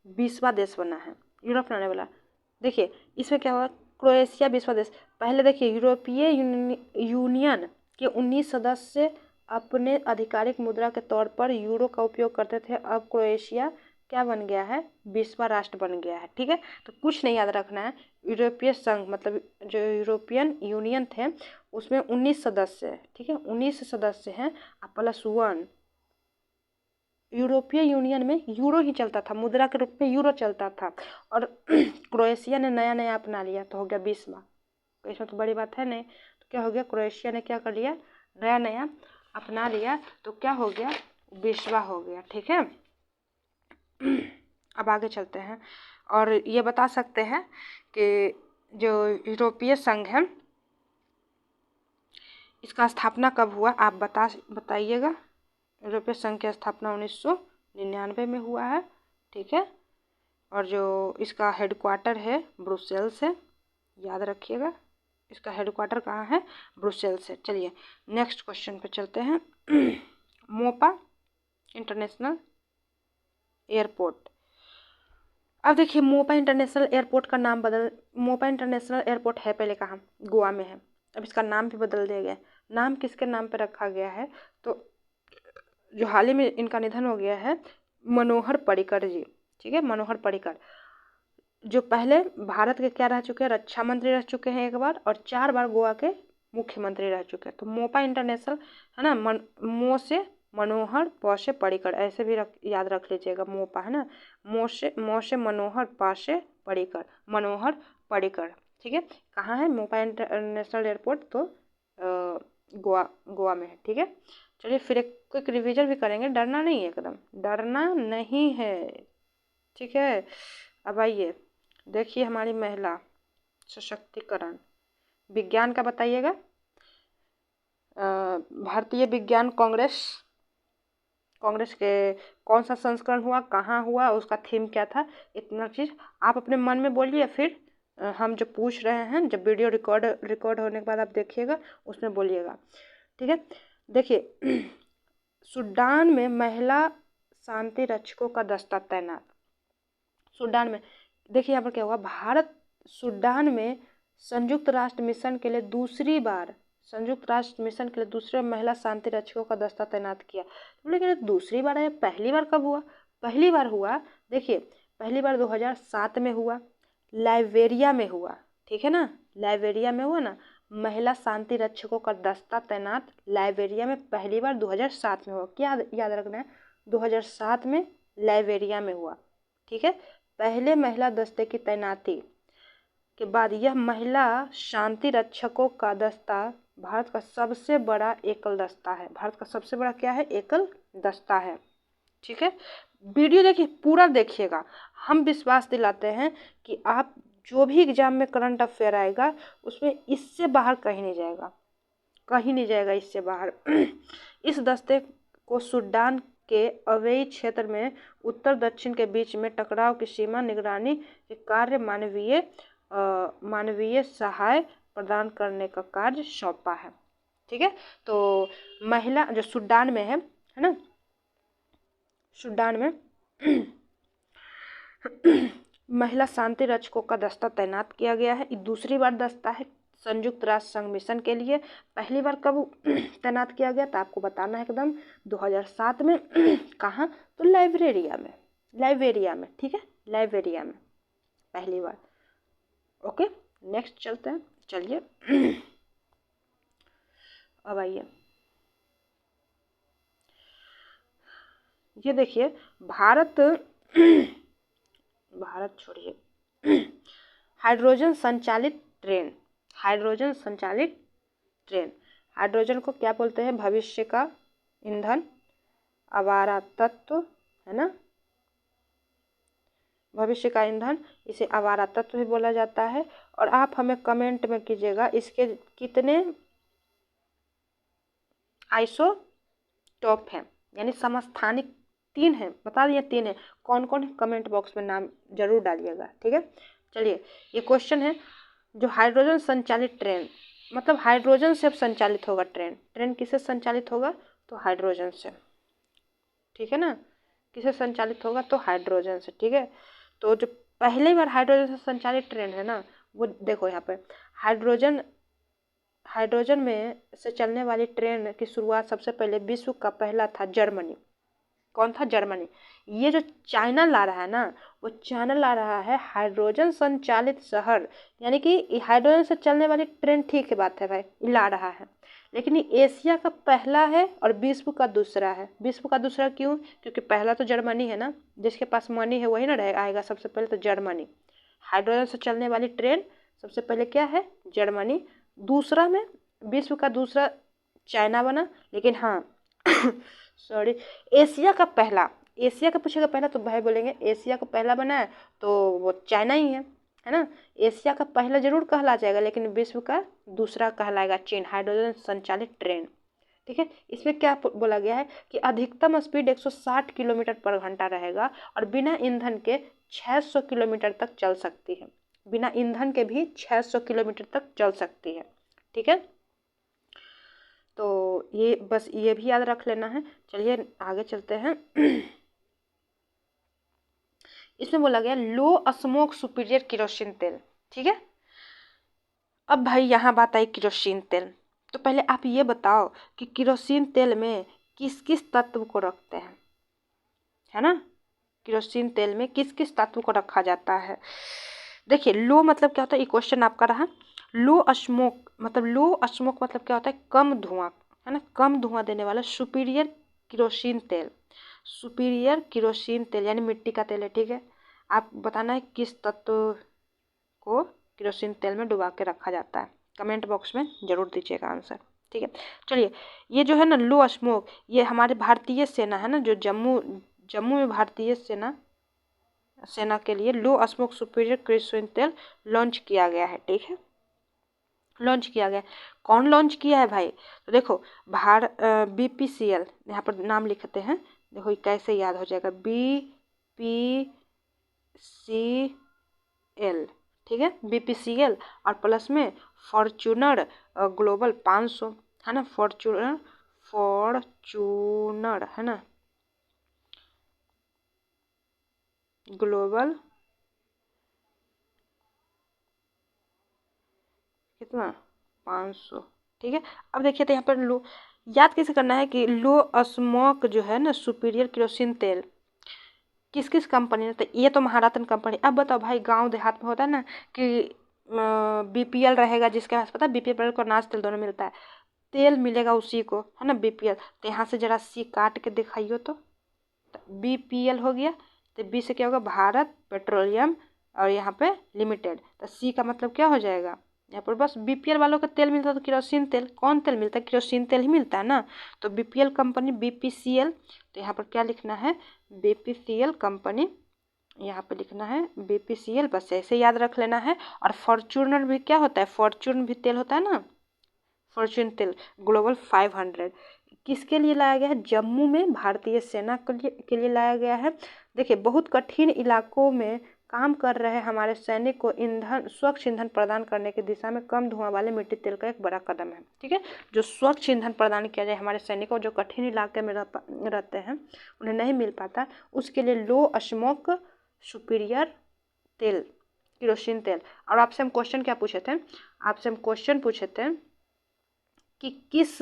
Speaker 1: 20वां देश बना है। यूरो अपनाने वाला, देखिए इसमें क्या हुआ, क्रोएशिया 20वां देश। पहले देखिए यूरोपीय यूनियन के 19 सदस्य अपने आधिकारिक मुद्रा के तौर पर यूरो का उपयोग करते थे। अब क्रोएशिया क्या बन गया है, 20वां राष्ट्र बन गया है, ठीक है। तो कुछ नहीं याद रखना है, यूरोपीय संघ मतलब जो यूरोपियन यूनियन थे उसमें 19 सदस्य है, ठीक है, 19 सदस्य हैं +1। यूरोपीय यूनियन में यूरो ही चलता था, मुद्रा के रूप में यूरो चलता था, और क्रोएशिया ने नया नया अपना लिया तो हो गया 20वां। तो इसमें तो बड़ी बात है नहीं, तो क्या हो गया, क्रोएशिया ने क्या कर लिया, नया नया अपना लिया, तो क्या हो गया, 20वां हो गया, ठीक है। अब आगे चलते हैं और ये बता सकते हैं कि जो यूरोपीय संघ है इसका स्थापना कब हुआ, आप बताइएगा। यूरोपीय संघ की स्थापना 1999 में हुआ है, ठीक है। और जो इसका हेडक्वार्टर है ब्रुसेल्स है, याद रखिएगा, इसका हेडक्वार्टर कहाँ है, ब्रुसेल्स है। चलिए नेक्स्ट क्वेश्चन पे चलते हैं। Mopa international airport. अब देखिए मोपा इंटरनेशनल एयरपोर्ट का नाम मोपा इंटरनेशनल एयरपोर्ट है पहले कहाँ, गोवा में है। अब इसका नाम भी बदल दिया गया। नाम किसके नाम पे रखा गया है, तो जो हाल ही में इनका निधन हो गया है, मनोहर पर्रिकर जी, ठीक है, मनोहर पर्रिकर, जो पहले भारत के क्या रह चुके हैं, रक्षा मंत्री रह चुके हैं 1 बार, और 4 बार गोवा के मुख्यमंत्री रह चुके हैं। तो मोपा इंटरनेशनल है ना, मो से मनोहर, प से पर्रिकर, ऐसे भी याद रख लीजिएगा, मोपा है ना, मो से मनोहर, पा से पर्रिकर, मनोहर पर्रिकर, ठीक है। कहाँ है मोपा इंटरनेशनल एयरपोर्ट, तो गोवा में है, ठीक है। चलिए फिर एक क्विक रिवीजन भी करेंगे, डरना नहीं है, एकदम डरना नहीं है, ठीक है। अब आइए देखिए हमारी महिला सशक्तिकरण, विज्ञान का बताइएगा। भारतीय विज्ञान कांग्रेस के कौन सा संस्करण हुआ, कहाँ हुआ, उसका थीम क्या था, इतना चीज़ आप अपने मन में बोलिए। फिर हम जो पूछ रहे हैं, जब वीडियो रिकॉर्ड होने के बाद आप देखिएगा, उसमें बोलिएगा, ठीक है। देखिए सूडान में महिला शांति रक्षकों का दस्ता तैनात। सूडान में देखिए यहाँ पर क्या हुआ, भारत सूडान में संयुक्त राष्ट्र मिशन के लिए दूसरी बार महिला शांति रक्षकों का दस्ता तैनात किया। लेकिन दूसरी बार है, पहली बार कब हुआ, पहली बार हुआ, देखिए पहली बार 2007 में हुआ, लाइबेरिया में हुआ, ठीक है ना, लाइबेरिया में हुआ ना, महिला शांति रक्षकों का दस्ता तैनात लाइबेरिया में पहली बार 2007 में हुआ। क्या याद रखना है, 2007 में लाइबेरिया में हुआ, ठीक है। पहले महिला दस्ते की तैनाती के बाद यह महिला शांति रक्षकों का दस्ता भारत का सबसे बड़ा एकल दस्ता है। भारत का सबसे बड़ा क्या है, एकल दस्ता है, ठीक है। वीडियो देखिए, पूरा देखिएगा, हम विश्वास दिलाते हैं कि आप जो भी एग्जाम में करंट अफेयर आएगा उसमें इससे बाहर कहीं नहीं जाएगा, इससे बाहर। इस दस्ते को सूडान के अवयी क्षेत्र में उत्तर दक्षिण के बीच में टकराव की सीमा निगरानी के कार्य मानवीय सहाय प्रदान करने का कार्य सौंपा है। ठीक है, तो महिला जो सूडान में है ना, सूडान में महिला शांति रक्षकों का दस्ता तैनात किया गया है। ये दूसरी बार दस्ता है संयुक्त राष्ट्र संघ मिशन के लिए। पहली बार कब तैनात किया गया था आपको बताना है एकदम, 2007 में। कहाँ? तो लाइब्रेरिया में, ठीक है, लाइब्रेरिया में पहली बार। ओके, नेक्स्ट चलते हैं, चलिए। अब आइए, ये देखिए, भारत छोड़िए, हाइड्रोजन संचालित ट्रेन, हाइड्रोजन को क्या बोलते हैं? भविष्य का ईंधन, आवारा तत्व, है ना, भविष्य का ईंधन, इसे आवारा तत्व भी बोला जाता है। और आप हमें कमेंट में कीजिएगा इसके कितने आइसोटोप हैं, यानी समस्थानिक 3 हैं, बता दिए 3 है, कौन कौन? कमेंट बॉक्स में नाम जरूर डालिएगा। ठीक है, चलिए, ये क्वेश्चन है, जो हाइड्रोजन संचालित ट्रेन, मतलब हाइड्रोजन से अब संचालित होगा ट्रेन किससे संचालित होगा? तो हाइड्रोजन से, ठीक है ना, किससे संचालित होगा? तो हाइड्रोजन से। ठीक है, तो जो पहली बार हाइड्रोजन से संचालित ट्रेन है ना, वो देखो यहाँ पे हाइड्रोजन में से चलने वाली ट्रेन की शुरुआत सबसे पहले विश्व का पहला था जर्मनी। कौन था? जर्मनी। ये जो चाइना ला रहा है ना, वो चाइना ला रहा है हाइड्रोजन संचालित शहर, यानी कि हाइड्रोजन से चलने वाली ट्रेन, ठीक है बात है भाई, ये ला रहा है, लेकिन ये एशिया का पहला है और विश्व का दूसरा है। विश्व का दूसरा क्यों? क्योंकि पहला तो जर्मनी है ना, जिसके पास मनी है वही ना आएगा सबसे पहले, तो जर्मनी। हाइड्रोजन से चलने वाली ट्रेन सबसे पहले क्या है? जर्मनी। दूसरा में विश्व का दूसरा चाइना बना, लेकिन हाँ सॉरी, एशिया का पूछेगा पहला तो भाई बोलेंगे एशिया का पहला बना है तो वो चाइना ही है ना। एशिया का पहला जरूर कहला जाएगा, लेकिन विश्व का दूसरा कहलाएगा चीन, हाइड्रोजन संचालित ट्रेन। ठीक है, इसमें क्या बोला गया है कि अधिकतम स्पीड 160 किलोमीटर पर घंटा रहेगा और बिना ईंधन के 600 किलोमीटर तक चल सकती है, बिना ईंधन के भी 600 किलोमीटर तक चल सकती है। ठीक है, तो ये बस ये भी याद रख लेना है। चलिए आगे चलते हैं। इसमें बोला गया लो स्मोक सुपीरियर केरोसिन तेल। ठीक है, अब भाई यहाँ बात आई केरोसिन तेल, तो पहले आप ये बताओ कि केरोसिन तेल में किस किस तत्व को रखते हैं, है ना, केरोसिन तेल में किस किस तत्व को रखा जाता है। देखिए, लो मतलब क्या होता है, ये क्वेश्चन आपका रहा। लो स्मोक मतलब क्या होता है? कम धुआं, है ना, कम धुआं देने वाला सुपीरियर केरोसिन तेल यानी मिट्टी का तेल है। ठीक है, आप बताना है किस तत्व को केरोसिन तेल में डुबा के रखा जाता है, कमेंट बॉक्स में जरूर दीजिएगा आंसर। ठीक है, चलिए, ये जो है ना लो स्मोक, ये हमारे भारतीय सेना है ना, जो जम्मू में भारतीय सेना के लिए लो स्मोक सुपीरियर केरोसिन तेल लॉन्च किया गया है। ठीक है, लॉन्च किया गया, कौन लॉन्च किया है भाई? तो देखो, BPCL, यहाँ पर नाम लिखते हैं, देखो ये कैसे याद हो जाएगा, BPCL। ठीक है, BPCL और प्लस में फॉर्च्यूनर ग्लोबल 500, है ना, फॉर्च्यूनर है ना, ग्लोबल कितना? 500। ठीक है, अब देखिए तो यहाँ पर लो याद कैसे करना है कि लो स्मोक जो है ना सुपीरियर केरोसिन तेल किस किस कंपनी ने, तो ये तो महारत्न कंपनी। अब बताओ भाई, गांव देहात में होता है ना कि BPL रहेगा, जिसके पास पता है BPL को अनाज तेल दोनों मिलता है, तेल मिलेगा उसी को, है ना, BPL। तो यहाँ से जरा C काट के दिखाइयो तो BPL हो गया, तो B से क्या होगा? भारत पेट्रोलियम, और यहाँ पे लिमिटेड, तो C का मतलब क्या हो जाएगा? यहाँ पर बस BPL वालों का तेल मिलता है, तो केरोसिन तेल, कौन तेल मिलता है? केरोसिन तेल ही मिलता है ना, तो BPL कंपनी BPCL, तो यहाँ पर क्या लिखना है? BPCL कंपनी, यहाँ पे लिखना है BPCL, बस ऐसे याद रख लेना है। और फॉर्च्यूनर भी क्या होता है? फॉर्च्यून भी तेल होता है ना, फॉर्च्यून तेल ग्लोबल 500, किसके लिए लाया गया है? जम्मू में भारतीय सेना के लिए लाया गया है। देखिए, बहुत कठिन इलाकों में काम कर रहे हमारे सैनिक को स्वच्छ ईंधन प्रदान करने की दिशा में कम धुआं वाले मिट्टी तेल का एक बड़ा कदम है। ठीक है, जो स्वच्छ ईंधन प्रदान किया जाए हमारे सैनिकों जो कठिन इलाके में रहते हैं, उन्हें नहीं मिल पाता, उसके लिए लो स्मोक सुपीरियर तेल, केरोसिन तेल। और आपसे हम क्वेश्चन क्या पूछे थे? आपसे हम क्वेश्चन पूछे थे कि किस,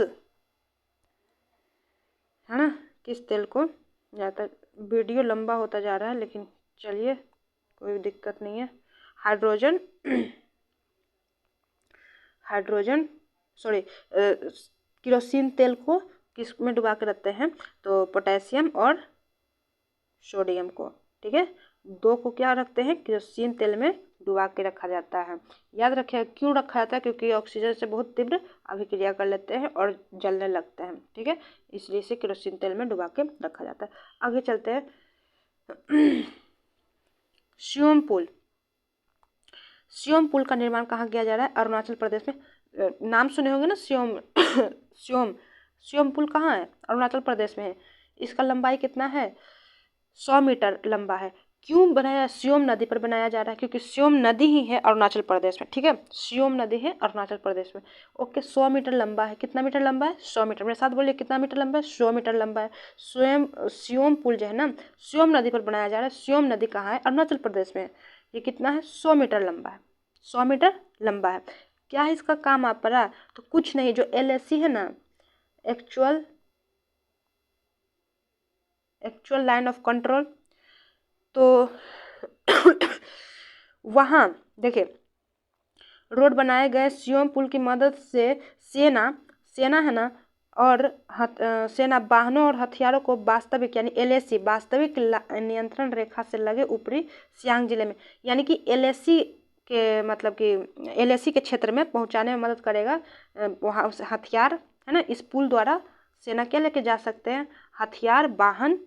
Speaker 1: है ना, किस तेल को, ज़्यादातर वीडियो लंबा होता जा रहा है लेकिन चलिए कोई दिक्कत नहीं है। केरोसिन तेल को किस में डुबा के रखते हैं? तो पोटेशियम और सोडियम को, ठीक है, दो को क्या रखते हैं? केरोसिन तेल में डुबा के रखा जाता है। याद रखिए क्यों रखा जाता है? क्योंकि ऑक्सीजन से बहुत तीव्र अभिक्रिया कर लेते हैं और जलने लगते हैं। ठीक है, इसलिए इसे केरोसिन तेल में डुबा के रखा जाता है। आगे चलते हैं। श्योम पुल। श्योम पुल का निर्माण कहाँ किया जा रहा है? अरुणाचल प्रदेश में। नाम सुने होंगे ना, श्योम। श्योम पुल कहाँ है? अरुणाचल प्रदेश में है। इसका लंबाई कितना है? 100 मीटर लंबा है। क्यों बनाया? श्योम नदी पर बनाया जा रहा है, क्योंकि श्योम नदी ही है अरुणाचल प्रदेश में। ठीक है, श्योम नदी है अरुणाचल प्रदेश में। ओके, 100 मीटर लंबा है। कितना मीटर लंबा है? 100 मीटर। मेरे साथ बोलिए, कितना मीटर लंबा है? 100 मीटर लंबा है। श्योम पुल जो है ना, श्योम नदी पर बनाया जा रहा है। श्योम नदी कहाँ है? अरुणाचल प्रदेश में। ये कितना है? 100 मीटर लंबा है। 100 मीटर लंबा है। क्या है इसका काम आप पढ़ा? तो कुछ नहीं, जो LAC है ना, एक्चुअल लाइन ऑफ कंट्रोल, तो वहाँ देखिए रोड बनाए गए। श्योम पुल की मदद से सेना है ना, और सेना वाहनों और हथियारों को वास्तविक यानी LAC वास्तविक नियंत्रण रेखा से लगे ऊपरी सियांग जिले में, यानी कि LAC के मतलब कि LAC के क्षेत्र में पहुंचाने में मदद करेगा। वहाँ हथियार है ना, इस पुल द्वारा सेना क्या लेके जा सकते हैं? हथियार, वाहन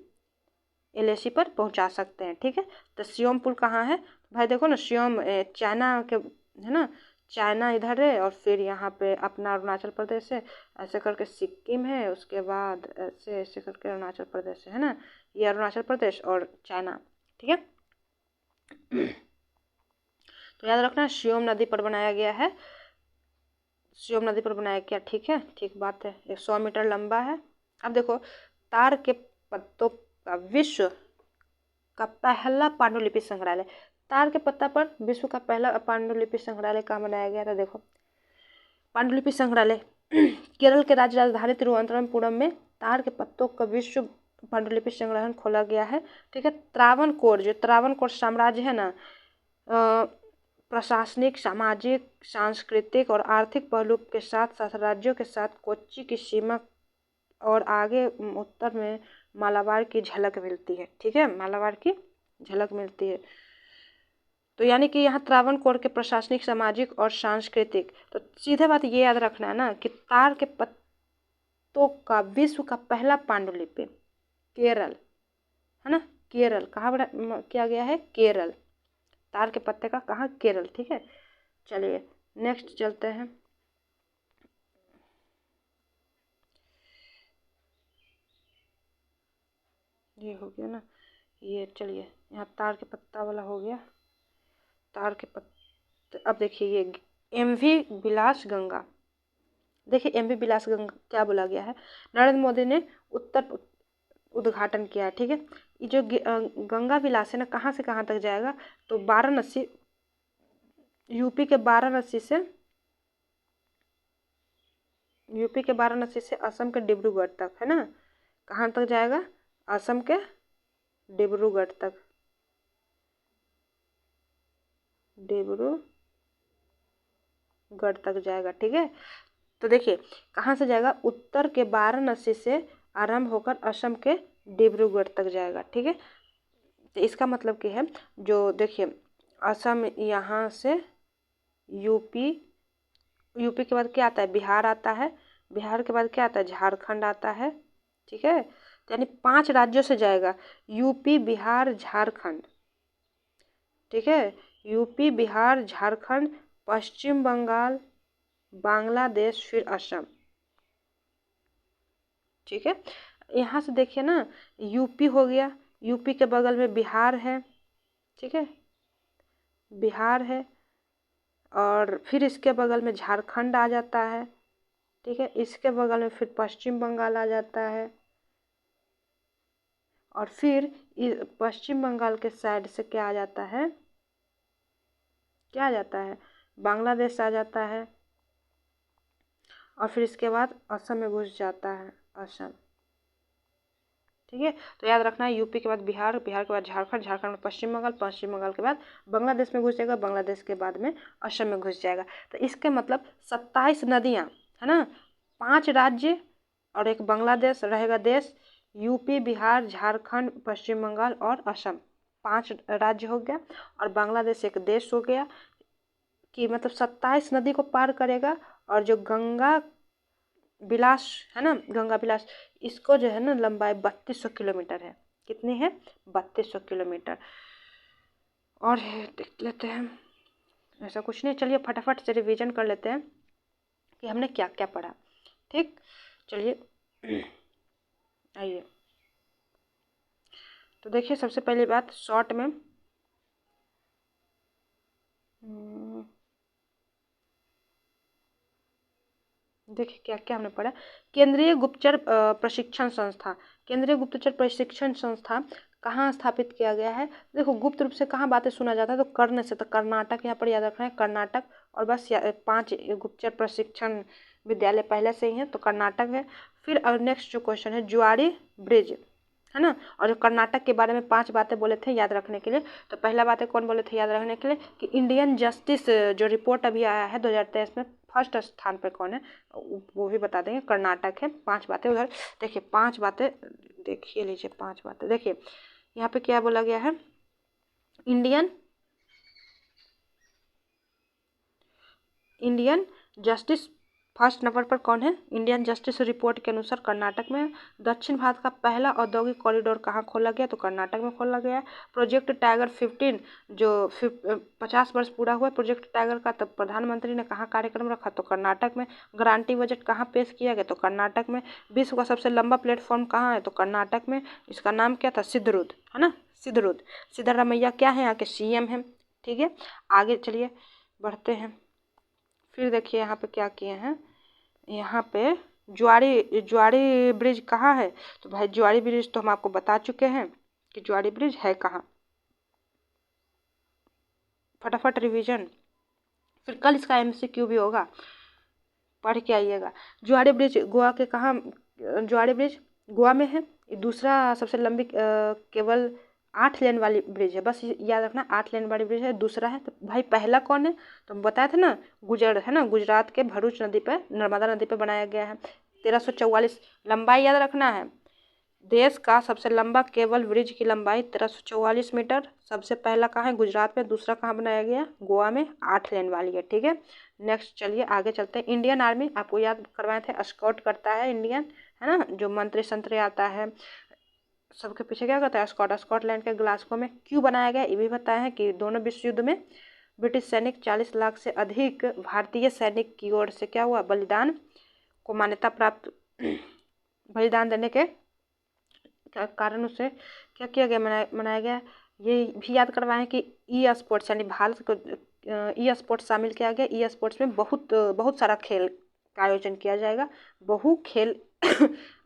Speaker 1: LAC पर पहुंचा सकते हैं। ठीक है, तो श्योम पुल कहाँ है भाई? देखो ना, श्योम चाइना के है ना, चाइना इधर है, और फिर यहाँ पे अपना अरुणाचल प्रदेश है, ऐसे करके सिक्किम है, उसके बाद ऐसे ऐसे करके अरुणाचल प्रदेश है ना, ये अरुणाचल प्रदेश और चाइना। ठीक है, तो याद रखना श्योम नदी पर बनाया गया है। श्योम नदी पर बनाया गया। ठीक है, ठीक बात है। 100 मीटर लंबा है। अब देखो, तार के पत्तों का विश्व का पहला पांडुलिपि संग्रहालय। तार के पत्ता पर विश्व का पहला पांडुलिपि संग्रहालय कहाँ बनाया गया था? देखो, पांडुलिपि संग्रहालय केरल के राज्य राजधानी तिरुवनंतपुरम में तार के पत्तों का विश्व पांडुलिपि संग्रहालय खोला गया है। ठीक है, त्रावणकोर साम्राज्य है ना, प्रशासनिक, सामाजिक, सांस्कृतिक और आर्थिक पहलू के साथ साथ राज्यों के साथ कोच्चि की सीमा और आगे उत्तर में मालाबार की झलक मिलती है। ठीक है, मालाबार की झलक मिलती है। तो यानी कि यहाँ त्रावणकोर के प्रशासनिक, सामाजिक और सांस्कृतिक, तो सीधे बात ये याद रखना है ना कि तार के पत्तों का विश्व का पहला पांडुलिपि केरल है ना, केरल कहाँ किया गया है? केरल। तार के पत्ते का कहाँ? केरल। ठीक है, चलिए नेक्स्ट चलते हैं। ये हो गया ना, ये चलिए यहाँ तार के पत्ता वाला हो गया। तार के पत्ते, अब देखिए ये MV विलास गंगा। देखिए MV विलास गंगा क्या बोला गया है? नरेंद्र मोदी ने उद्घाटन किया है। ठीक है, ये जो गंगा विलास है ना, कहाँ से कहाँ तक जाएगा? तो वाराणसी, यूपी के वाराणसी से असम के डिब्रूगढ़ तक, है ना, कहाँ तक जाएगा? असम के डिब्रूगढ़ तक, डिब्रूगढ़ तक जाएगा। ठीक है, तो देखिए कहाँ से जाएगा? उत्तर के वाराणसी से आरंभ होकर असम के डिब्रूगढ़ तक जाएगा। ठीक है, तो इसका मतलब क्या है? जो देखिए असम, यहाँ से यूपी के बाद क्या आता है? बिहार आता है। बिहार के बाद क्या आता है? झारखंड आता है। ठीक है, तो यानी 5 राज्यों से जाएगा, यूपी, बिहार, झारखंड। ठीक है, यूपी, बिहार, झारखंड, पश्चिम बंगाल, बांग्लादेश, फिर असम। ठीक है। यहाँ से देखिए ना, यूपी हो गया, यूपी के बगल में बिहार है, ठीक है, बिहार है, और फिर इसके बगल में झारखंड आ जाता है, ठीक है, इसके बगल में फिर पश्चिम बंगाल आ जाता है, और फिर पश्चिम बंगाल के साइड से क्या आ जाता है, क्या आ जाता है, बांग्लादेश आ जाता है, और फिर इसके बाद असम में घुस जाता है, असम, ठीक है। तो याद रखना है, यूपी के बाद बिहार, बिहार के बाद झारखंड, झारखंड में पश्चिम बंगाल, पश्चिम बंगाल के बाद बांग्लादेश में घुस जाएगा, बांग्लादेश के बाद में असम में घुस जाएगा। तो इसके मतलब 27 नदियाँ है ना, 5 राज्य और एक बांग्लादेश रहेगा देश, यूपी, बिहार, झारखंड, पश्चिम बंगाल और असम, 5 राज्य हो गया, और बांग्लादेश एक देश हो गया, कि मतलब 27 नदी को पार करेगा। और जो गंगा बिलास है ना, गंगा बिलास, इसको जो है ना लंबाई 3200 किलोमीटर है। कितनी है? 3200 किलोमीटर। और देख लेते हैं, ऐसा कुछ नहीं, चलिए फटाफट से रिवीजन कर लेते हैं कि हमने क्या क्या पढ़ा। ठीक, चलिए आइए। तो देखिए, सबसे पहली बात शॉर्ट में, देखिए क्या क्या हमने पढ़ा। केंद्रीय गुप्तचर प्रशिक्षण संस्था, केंद्रीय गुप्तचर प्रशिक्षण संस्था कहाँ स्थापित किया गया है? देखो, गुप्त रूप से कहाँ बातें सुना जाता है, तो कर्ण से, तो कर्नाटक यहाँ पर याद रखना है, कर्नाटक। और बस 5 गुप्तचर प्रशिक्षण विद्यालय पहले से ही है, तो कर्नाटक है। फिर नेक्स्ट जो क्वेश्चन है, जुआरी ब्रिज है ना, और जो कर्नाटक के बारे में 5 बातें बोले थे याद रखने के लिए, तो पहला बातें कौन बोले थे याद रखने के लिए, कि इंडियन जस्टिस जो रिपोर्ट अभी आया है 2023 में, फर्स्ट स्थान पर कौन है वो भी बता देंगे, कर्नाटक है। 5 बातें उधर देखिए, 5 बातें देखिए लीजिए, 5 बातें देखिए, यहाँ पे क्या बोला गया है, इंडियन जस्टिस फर्स्ट नंबर पर कौन है, इंडियन जस्टिस रिपोर्ट के अनुसार कर्नाटक में। दक्षिण भारत का पहला औद्योगिक कॉरिडोर कहाँ खोला गया, तो कर्नाटक में खोला गया। प्रोजेक्ट टाइगर 15 जो 50 वर्ष पूरा हुआ प्रोजेक्ट टाइगर का, तब प्रधानमंत्री ने कहाँ कार्यक्रम रखा, तो कर्नाटक में। गारंटी बजट कहाँ पेश किया गया, तो कर्नाटक में। विश्व का सबसे लंबा प्लेटफॉर्म कहाँ है, तो कर्नाटक में। इसका नाम क्या था, सिद्धरुद है ना, सिद्धरुद। सिद्धरामैया क्या है यहाँ के CM हैं, ठीक है। आगे चलिए बढ़ते हैं। फिर देखिए यहाँ पे क्या किए हैं, यहाँ पे जुआरी ब्रिज कहाँ है, तो भाई जुआरी ब्रिज तो हम आपको बता चुके हैं कि जुआरी ब्रिज है कहाँ। फटाफट रिवीजन, फिर कल इसका MCQ भी होगा, पढ़ के आइएगा। जुआरी ब्रिज गोवा के कहाँ, जुआरी ब्रिज गोवा में है। दूसरा सबसे लंबी केवल 8 लेन वाली ब्रिज है, बस याद रखना 8 लेन वाली ब्रिज है। दूसरा है, तो भाई पहला कौन है, तो हम बताए थे ना, है ना, गुजरात के भरूच नदी पे, नर्मदा नदी पे बनाया गया है। 1344 लंबाई याद रखना है, देश का सबसे लंबा केबल ब्रिज की लंबाई 1344 मीटर। सबसे पहला कहाँ है, गुजरात में। दूसरा कहाँ बनाया गया, गोवा में, 8 लेन वाली है, ठीक है। नेक्स्ट चलिए आगे चलते हैं। इंडियन आर्मी आपको याद करवाए थे, स्काउट करता है इंडियन, है ना, जो मंत्री संतरे आता है सबके पीछे क्या करता है, स्कॉटलैंड के ग्लासगो में क्यों बनाया गया, ये भी बताया है कि दोनों विश्व युद्ध में ब्रिटिश सैनिक 40 लाख से अधिक भारतीय सैनिक की ओर से क्या हुआ, बलिदान को मान्यता प्राप्त, बलिदान देने के कारण उसे क्या किया गया, मनाया गया। ये भी याद करवाएं कि E-स्पोर्ट्स यानी भारत को E-स्पोर्ट्स शामिल किया गया। E-स्पोर्ट्स में बहुत सारा खेल का आयोजन किया जाएगा, बहु खेल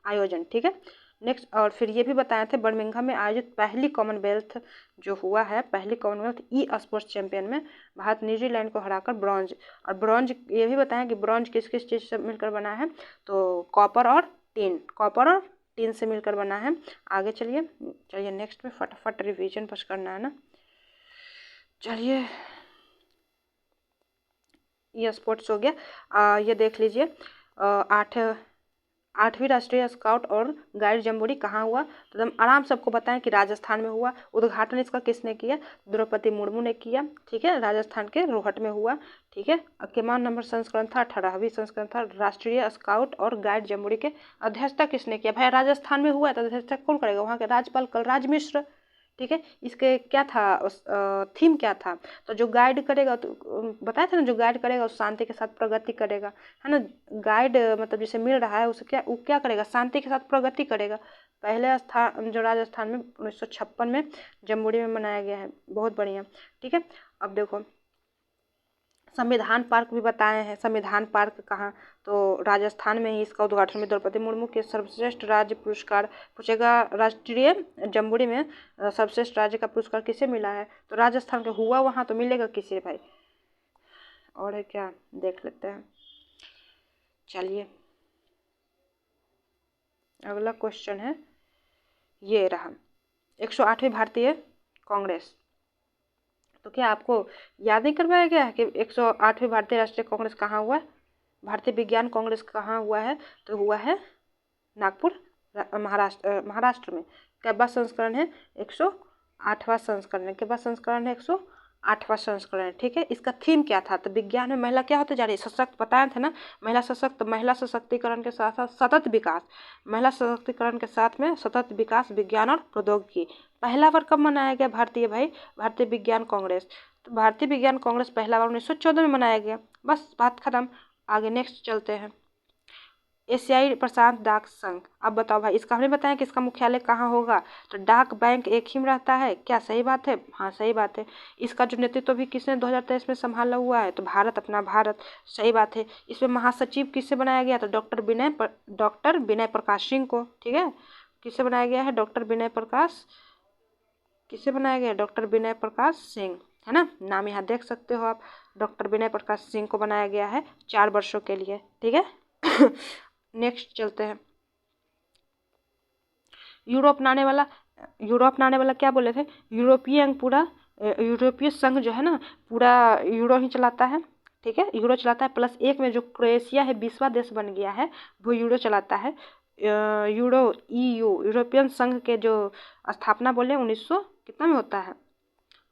Speaker 1: आयोजन, ठीक है। नेक्स्ट, और फिर ये भी बताए थे बर्मिंघम में आयोजित पहली कॉमनवेल्थ जो हुआ है, पहली कॉमनवेल्थ E-स्पोर्ट्स चैंपियन में भारत न्यूजीलैंड को हराकर ब्रॉन्ज, और ब्रॉन्ज ये भी बताएं कि ब्रॉन्ज किस किस चीज़ से मिलकर बना है, तो कॉपर और टीन से मिलकर बना है। आगे चलिए नेक्स्ट में फटाफट रिवीजन बस करना है ना। चलिए ये स्पोर्ट्स हो गया। ये देख लीजिए, 8वीं राष्ट्रीय स्काउट और गाइड जम्बोरी कहाँ हुआ, तो हम आराम से आपको बताएं कि राजस्थान में हुआ। उद्घाटन इसका किसने किया, द्रौपदी मुर्मू ने किया, ठीक है, राजस्थान के रोहट में हुआ, ठीक है। किमान नंबर संस्करण था, 18वीं संस्करण था। राष्ट्रीय स्काउट और गाइड जम्बोरी के अध्यक्षता किसने किया, भाई राजस्थान में हुआ है, तो अध्यक्षता कौन करेगा, वहाँ के राज्यपाल कलराज मिश्र, ठीक है। इसके क्या था, थीम क्या था, तो जो गाइड करेगा, तो बताया था ना, जो गाइड करेगा उस शांति के साथ प्रगति करेगा, है ना। गाइड मतलब जिसे मिल रहा है उसे क्या, वो क्या करेगा, शांति के साथ प्रगति करेगा। पहले स्थान जो राजस्थान में 1956 में जम्बूरी में मनाया गया है, बहुत बढ़िया, ठीक है। अब देखो संविधान पार्क भी बताए हैं, संविधान पार्क कहाँ, तो राजस्थान में ही इसका उद्घाटन में द्रौपदी मुर्मू के सर्वश्रेष्ठ राज्य पुरस्कार पूछेगा, राष्ट्रीय जम्बूरी में सर्वश्रेष्ठ राज्य का पुरस्कार किसे मिला है, तो राजस्थान का हुआ वहाँ, तो मिलेगा किसे भाई। और है क्या, देख लेते हैं। चलिए अगला क्वेश्चन है, ये रहा 108वीं भारतीय कांग्रेस। तो क्या आपको याद नहीं करवाया गया है कि 108वीं भारतीय राष्ट्रीय कांग्रेस कहाँ हुआ है, भारतीय विज्ञान कांग्रेस कहाँ हुआ है, तो हुआ है नागपुर, महाराष्ट्र में। क्या संस्करण है, 108वां संस्करण है, क्या संस्करण है, 108वां संस्करण है, ठीक है। इसका थीम क्या था, तो विज्ञान में महिला क्या होते जा रही है, सशक्त, बताया था ना, महिला सशक्त, महिला सशक्तिकरण के साथ साथ सतत विकास, महिला सशक्तिकरण के साथ में सतत विकास, विज्ञान और प्रौद्योगिकी। पहला बार कब मनाया गया भारतीय भाई, भारतीय विज्ञान कांग्रेस, तो भारतीय विज्ञान कांग्रेस पहला बार 1914 में मनाया गया, बस बात खत्म। आगे नेक्स्ट चलते हैं, एशियाई प्रशांत डाक संघ। अब बताओ भाई, इसका हमने बताया कि इसका मुख्यालय कहाँ होगा, तो डाक बैंक एक ही में रहता है, क्या सही बात है, हाँ सही बात है। इसका जो नेतृत्व भी किसने 2023 में संभाला हुआ है, तो भारत, अपना भारत, सही बात है। इसमें महासचिव किससे बनाया गया, तो डॉक्टर विनय प्रकाश सिंह को, ठीक है। किससे बनाया गया है, डॉक्टर विनय प्रकाश, किससे बनाया गया, डॉक्टर विनय प्रकाश सिंह, है ना, नाम यहाँ देख सकते हो आप, डॉक्टर विनय प्रकाश सिंह को बनाया गया है 4 वर्षों के लिए, ठीक है। नेक्स्ट चलते हैं, यूरोप नाने वाला क्या बोले थे, यूरोपीय संघ जो है ना, पूरा यूरो ही चलाता है, ठीक है, यूरो चलाता है, +1 में जो क्रोएशिया है 20वां देश बन गया है, वो यूरो चलाता है। यूरोपियन संघ के जो स्थापना बोले 1900 कितना में होता है,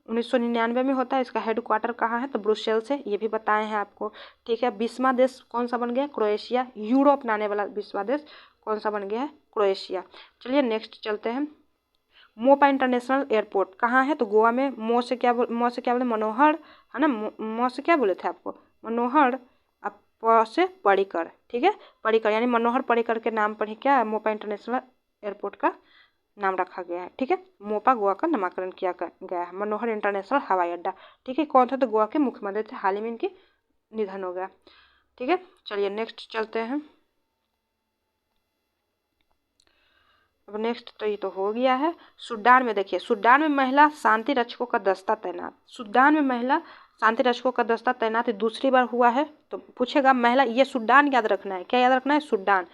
Speaker 1: 1999 में होता है। इसका हेडक्वार्टर कहाँ है, तो ब्रुसेल्स है, ये भी बताए हैं आपको, ठीक है। 20वां देश कौन सा बन गया, क्रोएशिया, यूरो अपनाने वाला 20वां देश कौन सा बन गया है, क्रोएशिया। चलिए नेक्स्ट चलते हैं, मोपा इंटरनेशनल एयरपोर्ट कहाँ है, तो गोवा में। मो से क्या बोले, मनोहर, है ना, मो से क्या बोले थे आपको, मनोहर, अब प से पर्रिकर, ठीक है, पर्रिकर यानी मनोहर पर्रिकर के नाम पर ही क्या, मोपा इंटरनेशनल एयरपोर्ट का नाम रखा गया है, ठीक है। मोपा गोवा का नामकरण किया गया है, मनोहर इंटरनेशनल हवाई अड्डा, ठीक है। कौन था, तो गोवा के मुख्यमंत्री थे, हाल ही में इनकी निधन हो गया, ठीक है। चलिए नेक्स्ट चलते हैं, अब नेक्स्ट तो ये तो हो गया है। सूडान में देखिए, सूडान में महिला शांति रक्षकों का दस्ता तैनात, सूडान में महिला शांति रक्षकों का दस्ता तैनात दूसरी बार हुआ है, तो पूछेगा महिला, ये सूडान याद रखना है, क्या याद रखना है, सूडान,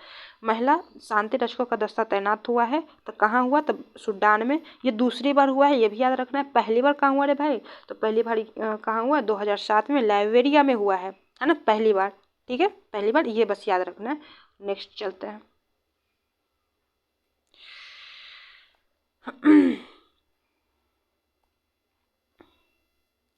Speaker 1: महिला शांति रक्षकों का दस्ता तैनात हुआ है, तो कहाँ हुआ, तो सूडान में। ये दूसरी बार हुआ है, ये भी याद रखना है। पहली बार कहाँ हुआ रे भाई, तो पहली बार कहाँ हुआ, 2007 में लाइबेरिया में हुआ है ना, पहली बार, ठीक है, पहली बार, ये बस याद रखना है। नेक्स्ट चलते हैं,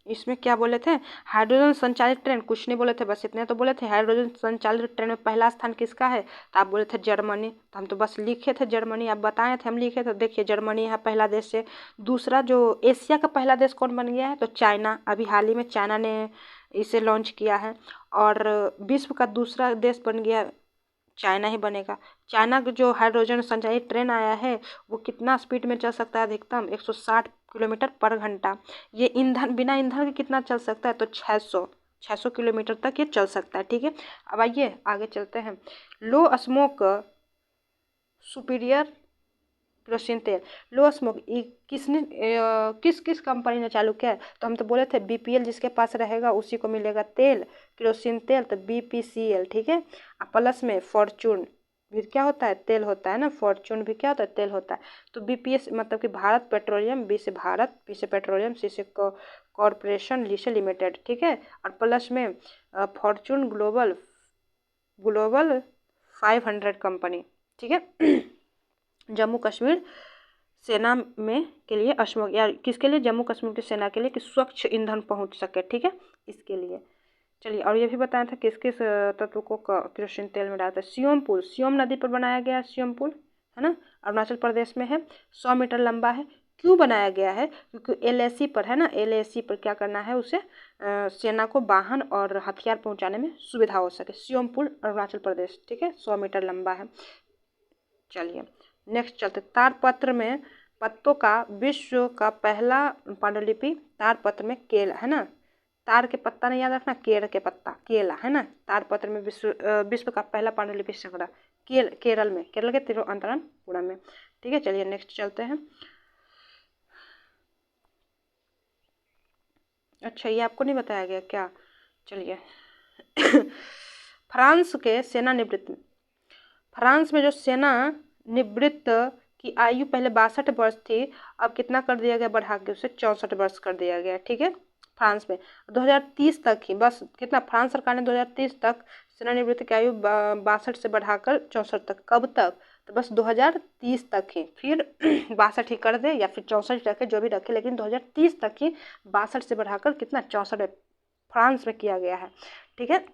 Speaker 1: इसमें क्या बोले थे, हाइड्रोजन संचालित ट्रेन, कुछ नहीं बोले थे, बस इतने तो बोले थे। हाइड्रोजन संचालित ट्रेन में पहला स्थान किसका है, तो आप बोले थे जर्मनी, तो हम तो बस लिखे थे जर्मनी, आप बताए थे हम लिखे थे, देखिए जर्मनी यहाँ पहला देश है। दूसरा जो एशिया का पहला देश कौन बन गया है, तो चाइना, अभी हाल ही में चाइना ने इसे लॉन्च किया है। और विश्व का दूसरा देश बन गया, चाइना ही बनेगा। चाइना का जो हाइड्रोजन संचालित ट्रेन आया है, वो कितना स्पीड में चल सकता है, अधिकतम 160 किलोमीटर पर घंटा। ये ईंधन, बिना ईंधन के कितना चल सकता है, तो 600 किलोमीटर तक ये चल सकता है, ठीक है। अब आइए आगे चलते हैं, लो स्मोक सुपीरियर केरोसिन तेल, लो स्मोक किसने किस किस कंपनी ने चालू किया है, तो हम तो बोले थे BPL जिसके पास रहेगा उसी को मिलेगा तेल, केरोसिन तेल, तो BPCL, ठीक है। प्लस में फॉर्चून भी क्या होता है, तेल होता है ना, फॉर्चून भी क्या होता है, तेल होता है। तो BPS मतलब कि भारत पेट्रोलियम, B से भारत, P से पेट्रोलियम, C से कॉरपोरेशन, L से लिमिटेड, ठीक है। और प्लस में फॉर्चून ग्लोबल 500 कंपनी, ठीक है। जम्मू कश्मीर सेना में के लिए अश्मक, या किसके लिए, जम्मू कश्मीर की सेना के लिए, कि स्वच्छ ईंधन पहुंच सके, ठीक है, इसके लिए। चलिए, और ये भी बताया था किस किस तत्व को केरोसिन तेल में डालता है। सियोम नदी पर बनाया गया सियोम पुल, है ना, अरुणाचल प्रदेश में है, 100 मीटर लंबा है, क्यों बनाया गया है? क्योंकि LAC पर है ना, LAC पर क्या करना है उसे, सेना को वाहन और हथियार पहुंचाने में सुविधा हो सके। श्योमपुर अरुणाचल प्रदेश, ठीक है, 100 मीटर लंबा है। चलिए नेक्स्ट चलते। ताड़पत्र में पत्तों का विश्व का पहला पांडुलिपि, ताड़पत्र में केला है ना, ताड़ के पत्ता नहीं याद रखना, केड़ के पत्ता, केला है ना। ताड़पत्र में विश्व का पहला पांडुलिपि संग्रह केरल में, केरल के तिरुवनंतपुरम में, ठीक है। चलिए नेक्स्ट चलते हैं। अच्छा ये आपको नहीं बताया गया क्या? चलिए फ्रांस के सेनानिवृत्त, फ्रांस में जो सेना निवृत्त की आयु पहले 62 वर्ष थी, अब कितना कर दिया गया, बढ़ा के उसे 64 वर्ष कर दिया गया, ठीक है। फ्रांस में 2030 तक ही बस, कितना, फ्रांस सरकार ने 2030 तक सेनानिवृत्ति की आयु 62 से बढ़ाकर 64 तक। कब तक? तो बस 2030 तक ही, फिर 62 ही कर दे या फिर 64 रखे, जो भी रखे, लेकिन 2030 तक ही 62 से बढ़ाकर कितना, 64 फ्रांस में किया गया है, ठीक है।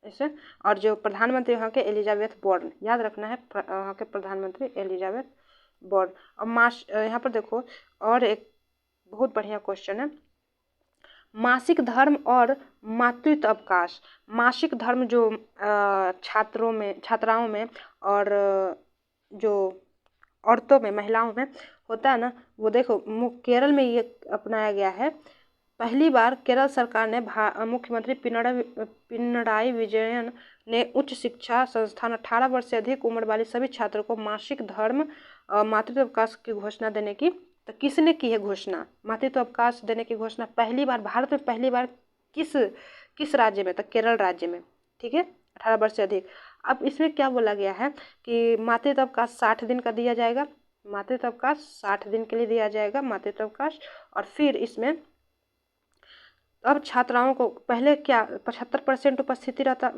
Speaker 1: इसे, और जो प्रधानमंत्री वहाँ के एलिजाबेथ बोर्न, याद रखना है, वहाँ के प्रधानमंत्री एलिजाबेथ बोर्न। और यहाँ पर देखो, और एक बहुत बढ़िया क्वेश्चन है, मासिक धर्म और मातृत्व अवकाश। मासिक धर्म जो छात्राओं में और जो औरतों में, महिलाओं में होता है ना, वो देखो केरल में ये अपनाया गया है। पहली बार केरल सरकार ने मुख्यमंत्री पिनराई विजयन ने उच्च शिक्षा संस्थान 18 वर्ष से अधिक उम्र वाले सभी छात्रों को मासिक धर्म मातृत्व अवकाश की घोषणा देने की, तो किसने की है घोषणा? मातृत्व अवकाश देने की घोषणा पहली बार, भारत में पहली बार किस राज्य में? तो केरल राज्य में, ठीक है, 18 वर्ष से अधिक। अब इसमें क्या बोला गया है कि मातृत्व अवकाश 60 दिन का दिया जाएगा, मातृत्व अवकाश 60 दिन के लिए दिया जाएगा मातृत्व अवकाश। और फिर इसमें अब छात्राओं को पहले क्या 75% उपस्थिति रहता,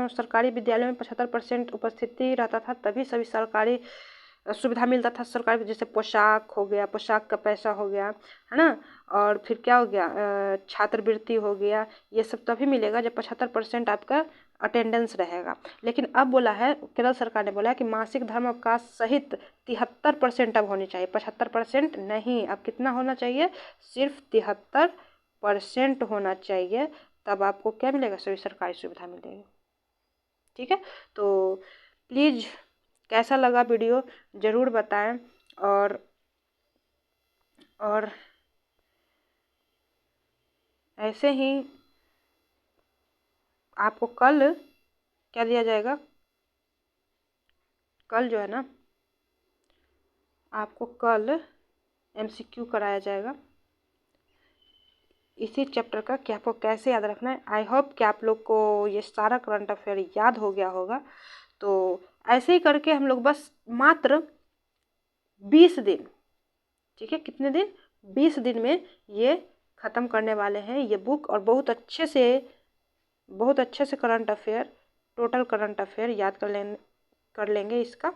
Speaker 1: सरकारी विद्यालयों में 75% उपस्थिति रहता था, तभी सभी सरकारी सुविधा मिलता था सरकार, जैसे पोशाक हो गया, पोशाक का पैसा हो गया, है ना, और फिर क्या हो गया, छात्रवृत्ति हो गया, ये सब तभी मिलेगा जब 75% आपका अटेंडेंस रहेगा। लेकिन अब बोला है, केरल सरकार ने बोला है कि मासिक धर्म अवकाश सहित 73% अब होनी चाहिए, 75% नहीं। अब कितना होना चाहिए? सिर्फ 73% होना चाहिए, तब आपको क्या मिलेगा? सभी सरकारी सुविधा मिलेगी, ठीक है। तो प्लीज़ कैसा लगा वीडियो ज़रूर बताएं, और ऐसे ही आपको कल क्या दिया जाएगा, कल जो है ना, आपको कल MCQ कराया जाएगा इसी चैप्टर का, कि आपको कैसे याद रखना है। आई होप कि आप लोग को ये सारा करंट अफेयर याद हो गया होगा। तो ऐसे ही करके हम लोग बस मात्र 20 दिन, ठीक है, कितने दिन? 20 दिन में ये ख़त्म करने वाले हैं ये बुक, और बहुत अच्छे से current affair, total current affair याद कर लेंगे इसका,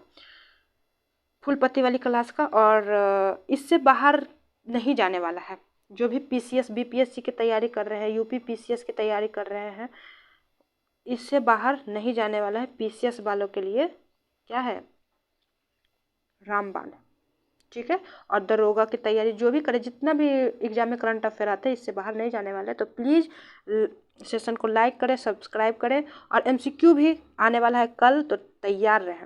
Speaker 1: फुल पत्ती वाली क्लास का। और इससे बाहर नहीं जाने वाला है। जो भी PCS BPSC की तैयारी कर रहे हैं, UP PCS की तैयारी कर रहे हैं, इससे बाहर नहीं जाने वाला है। PCS वालों के लिए क्या है? रामबाण, ठीक है। और दरोगा की तैयारी जो भी करे, जितना भी एग्जाम में करंट अफेयर आते हैं, इससे बाहर नहीं जाने वाले। तो प्लीज़ सेशन को लाइक करें, सब्सक्राइब करें, और MCQ भी आने वाला है कल, तो तैयार रहें।